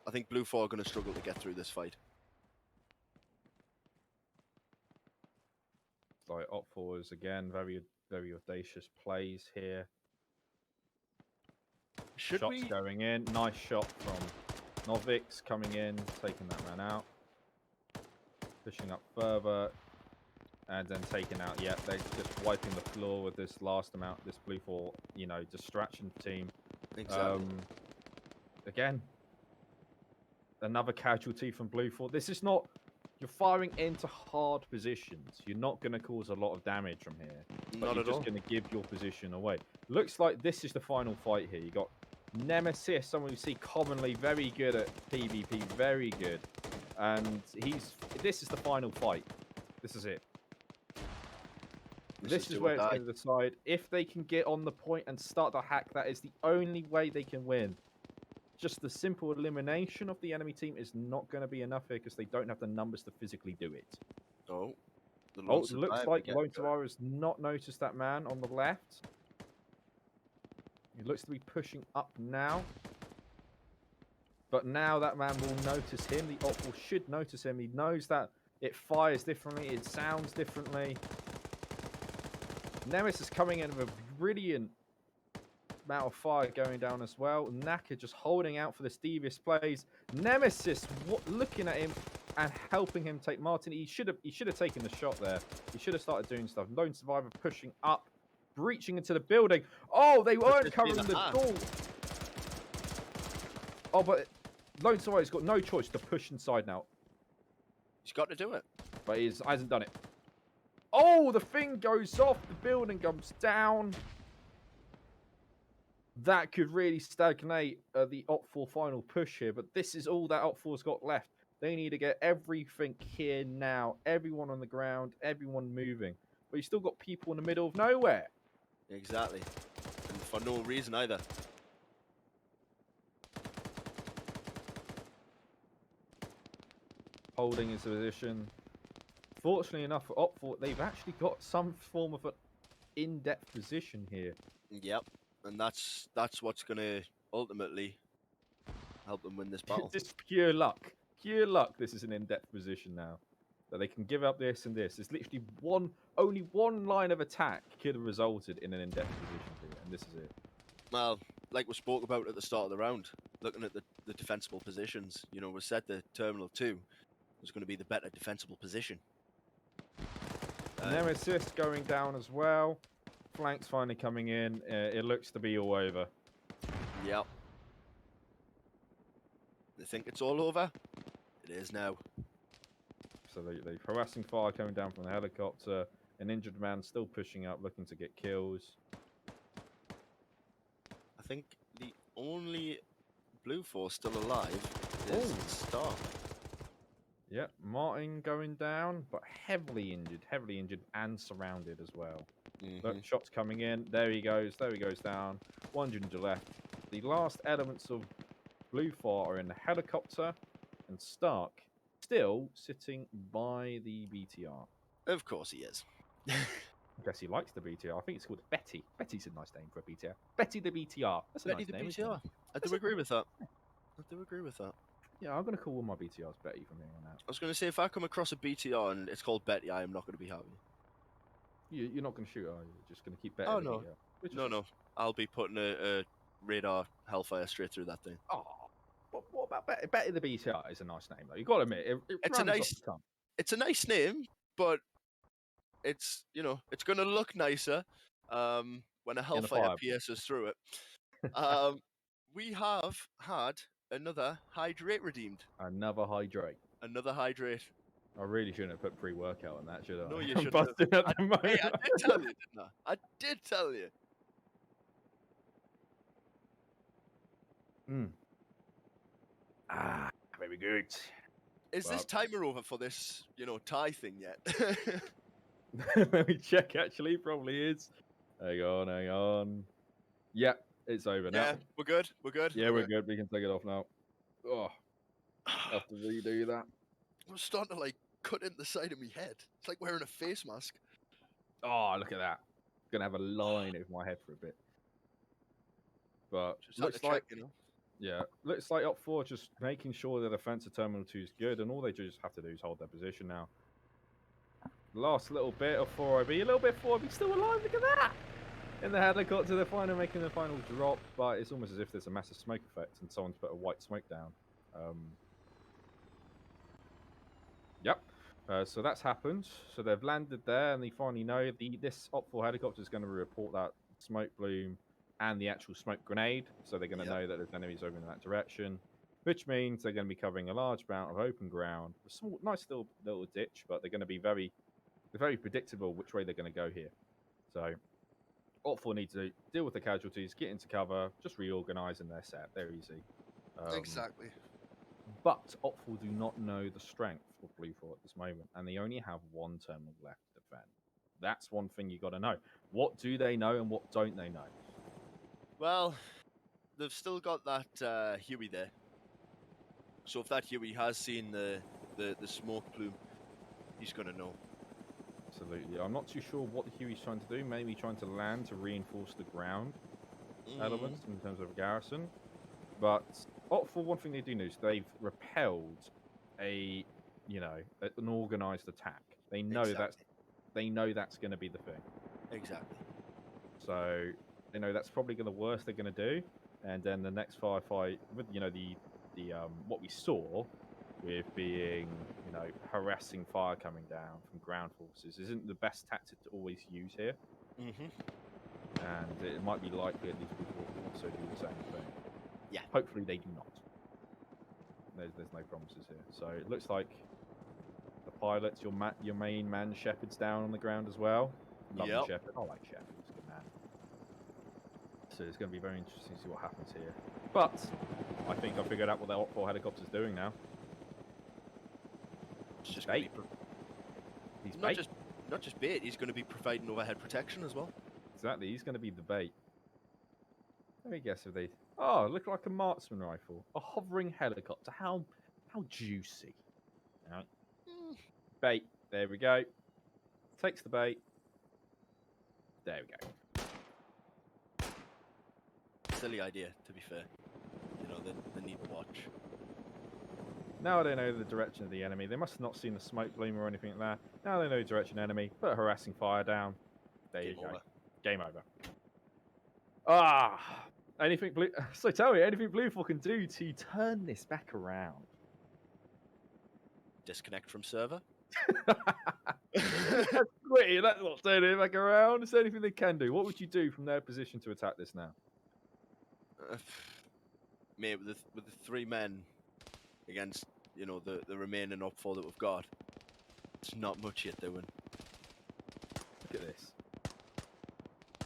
I think Blue 4 are going to struggle to get through this fight. Like Op4 is again very audacious plays here. Shots going in. Nice shot from Novix coming in, taking that man out. Pushing up further. And then taking out, they're just wiping the floor with this last amount, this Blue 4, distraction team. Exactly. Again, another casualty from Blue 4. This is not... You're firing into hard positions. You're not going to cause a lot of damage from here. But you're just going to give your position away. Looks like this is the final fight here. You got Nemesis, someone you see commonly very good at PvP, very good. And this is the final fight. This is it. This is where it's going to decide if they can get on the point and start the hack. That is the only way they can win. just the simple elimination of the enemy team is not going to be enough here because they don't have the numbers to physically do it. Oh, the Oh, lone it looks survivor like getting Lone good. Survivor has not noticed that man on the left. He looks to be pushing up now. But now that man will notice him. The Opal should notice him. He knows that it fires differently. It sounds differently. Nemesis is coming in with a brilliant amount of fire going down as well. Naka just holding out for this devious plays. Nemesis looking at him and helping him take Martin. He should have taken the shot there. He should have started doing stuff. Lone Survivor pushing up, breaching into the building. Oh, they weren't covering the door. Oh, but Lone Survivor's got no choice to push inside now. He's got to do it. But he hasn't done it. Oh, the thing goes off. The building comes down. That could really stagnate the Op4 final push here. But this is all that Op4's got left. They need to get everything here now. Everyone on the ground. Everyone moving. But you still got people in the middle of nowhere. Exactly. And for no reason either. Holding his position. Fortunately enough for Op4, they've actually got some form of an in-depth position here. Yep. And that's what's going to ultimately help them win this battle. It's pure luck. Pure luck this is an in-depth position now. That they can give up this and this. It's literally only one line of attack could have resulted in an in-depth position here, and this is it. Well, like we spoke about at the start of the round, looking at the defensible positions, you know, we said the Terminal 2 was going to be the better defensible position. Nemesis going down as well. Flanks finally coming in. It looks to be all over. Yep. They think it's all over? It is now. So they're harassing fire coming down from the helicopter. An injured man still pushing up, looking to get kills. I think the only Blue Force still alive is Star. Yep, Martin going down, but heavily injured and surrounded as well. Look, shots coming in. There he goes down. 100 left. The last elements of Blue Force are in the helicopter, and Stark still sitting by the BTR. Of course he is. I guess he likes the BTR. I think it's called Betty. Betty's a nice name for a BTR. Betty the BTR. That's a Betty nice name. the BTR. I do agree with that. I do agree with that. Yeah, I'm going to call all my BTRs Betty from here on out. I was going to say, if I come across a BTR and it's called Betty, I am not going to be happy. You're not going to shoot, are you? You're just going to keep Betty? Oh, no. No. I'll be putting a radar Hellfire straight through that thing. Oh, what about Betty? Betty the BTR is a nice name, though. You've got to admit, It's a nice name, but it's, you know, it's going to look nicer when a Hellfire pierces through it. We have had another Hydrate redeemed. Another Hydrate. Another Hydrate. I really shouldn't have put pre-workout on that, should I? No, you I'm shouldn't. busting at the moment. Hey, I did tell you, didn't I? I did tell you. Very good. Is this timer over for this, you know, tie thing yet? Let me check, actually. Probably is. Hang on. Yeah, it's over now. Yeah, we're good. Yeah, we're good. We can take it off now. Oh, have to redo that. I'm starting to, like, cut in the side of my head. It's like wearing a face mask. Oh, look at that. Gonna have a line over my head for a bit. But just looks like, you know. Yeah, looks like Op4 just making sure the defense of Terminal 2 is good, and all they just have to do is hold their position now. Last little bit of 4IB, a little bit of 4IB still alive, look at that! In the helicopter, they're finally making the final drop, but it's almost as if there's a massive smoke effect and someone's put a white smoke down. Yep, so that's happened. So they've landed there, and they finally know this Op4 helicopter is going to report that smoke bloom and the actual smoke grenade, so they're going to know that there's enemies over in that direction, which means they're going to be covering a large amount of open ground, a small, nice little ditch, but they're going to be very predictable which way they're going to go here. So Op4 need to deal with the casualties, get into cover, just reorganize, and they're set. They're easy. Exactly. But Op4 do not know the strength of Blue Force at this moment, and they only have one terminal left to defend. That's one thing you got to know. What do they know, and what don't they know? Well, they've still got that Huey there. So if that Huey has seen the smoke plume, he's gonna know. Absolutely. I'm not too sure what the Huey's trying to do. Maybe trying to land to reinforce the ground elements in terms of a garrison. But for one thing they do know is they've repelled an organised attack. They know that's going to be the thing. Exactly. So they know that's probably the worst they're going to do. And then the next firefight with the what we saw with being harassing fire coming down from ground forces isn't the best tactic to always use here. And it might be likely at least people will also do the same thing. Yeah. Hopefully they do not. There's no promises here. So it looks like the pilots, your main man Shepard's down on the ground as well. Lovely Shepard. I like Shepard. He's a good man. So it's going to be very interesting to see what happens here. But I think I figured out what the Op 4 helicopter's doing now. It's just bait. He's bait. Not just bait. He's going to be providing overhead protection as well. Exactly. He's going to be the bait. Let me guess if they. Oh, it looked like a marksman rifle, a hovering helicopter. How juicy. Right. Bait. There we go. Takes the bait. There we go. Silly idea, to be fair. They need to watch. Now they know the direction of the enemy. They must have not seen the smoke bloom or anything like that. Now they know the direction of the enemy. Put harassing fire down. There you go. Game over. Anything blue. So tell me, anything Bluefall can do to turn this back around? Disconnect from server. That's quitting. That's not turning it back around. Is there anything they can do? What would you do from their position to attack this now? Mate, with the 3 men against the remaining Op 4 that we've got, it's not much yet doing. Look at this.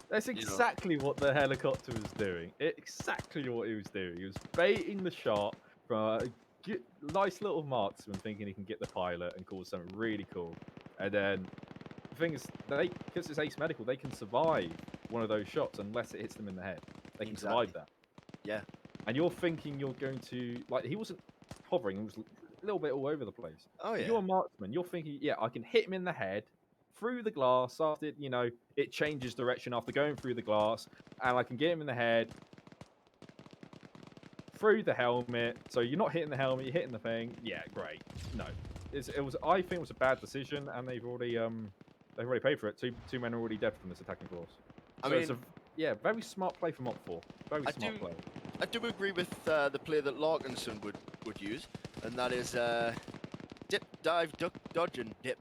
That's exactly what the helicopter was doing. Exactly what he was doing. He was baiting the shot from a nice little marksman, thinking he can get the pilot and cause something really cool. And then the thing is, because it's ace medical, they can survive one of those shots unless it hits them in the head. They can survive that. Yeah. And you're thinking you're going to he wasn't hovering; he was a little bit all over the place. Oh yeah. If you're a marksman, you're thinking, yeah, I can hit him in the head. Through the glass after it changes direction after going through the glass, and I can get him in the head through the helmet. So you're not hitting the helmet, you're hitting the thing. Yeah, great. No, I think it was a bad decision, and they've already paid for it. Two men are already dead from this attacking force. It's a very smart play from Op 4. Very smart play. I do agree with the play that Larkinson would use, and that is dip, dive, duck, dodge, and dip.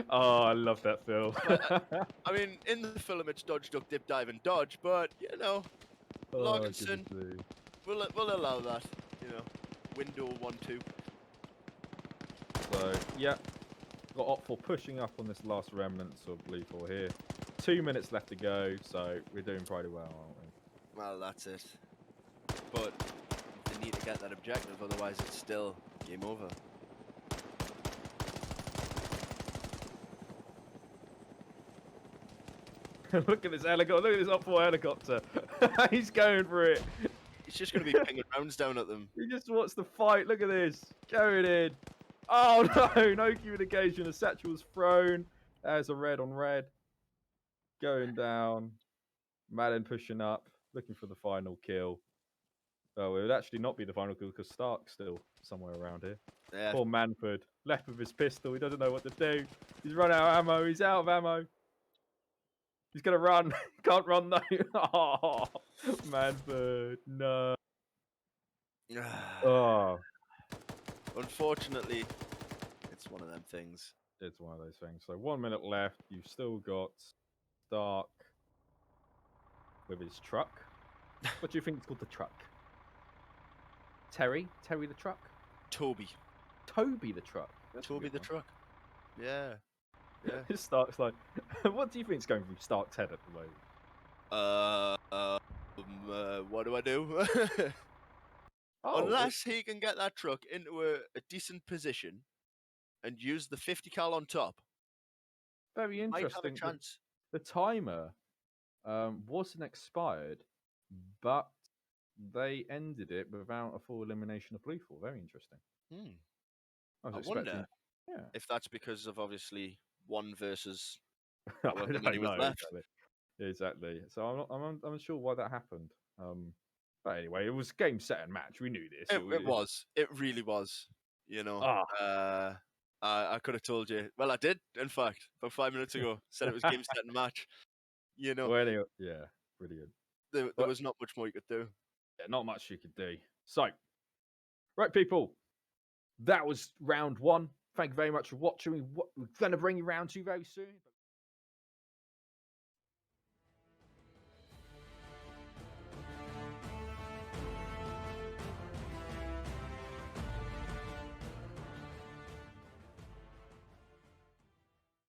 Oh, I love that film. I mean, in the film it's dodge, duck, dip, dive, and dodge, but Larkinson will allow that. Window 1-2. So yeah, got Op 4 pushing up on this last remnants of Bluefall here. 2 minutes left to go, so we're doing pretty well, aren't we? Well, that's it. But they need to get that objective, otherwise it's still game over. Look at this helicopter. Look at this Op 4 helicopter. He's going for it. He's just going to be pinging rounds down at them. He just wants to fight. Look at this. Going in. Oh, no. No communication. The satchel's thrown. There's a red on red. Going down. Madden pushing up. Looking for the final kill. Oh, it would actually not be the final kill because Stark's still somewhere around here. Yeah. Poor Manford. Left with his pistol. He doesn't know what to do. He's run out of ammo. He's out of ammo. He's going to run. Can't run, though. Oh, Manford. No. Oh. Unfortunately, it's one of them things. It's one of those things. So 1 minute left. You've still got Stark with his truck. What do you think it's called, the truck? Terry? Terry the truck? Toby. Toby the truck. That's Toby the truck. Yeah. Yeah. Stark's like, what do you think's going through Stark's head at the moment? What do I do? Unless he can get that truck into a decent position and use the 50 cal on top. Very interesting. Might have a chance. The timer wasn't expired but they ended it without a full elimination of Blue 4. Very interesting. I was I expecting. wonder Yeah. if that's because of obviously one versus I however don't many was know left. exactly. So I'm unsure why that happened. But anyway, it was game, set, and match. We knew this. It was. It really was. You know. Ah. I could have told you. Well, I did. In fact, about 5 minutes ago, said it was game, set, and match. You know. Well, anyway, yeah, brilliant. There was not much more you could do. Yeah, not much you could do. So, right, people, that was round one. Thank you very much for watching. We're going to bring you round two very soon.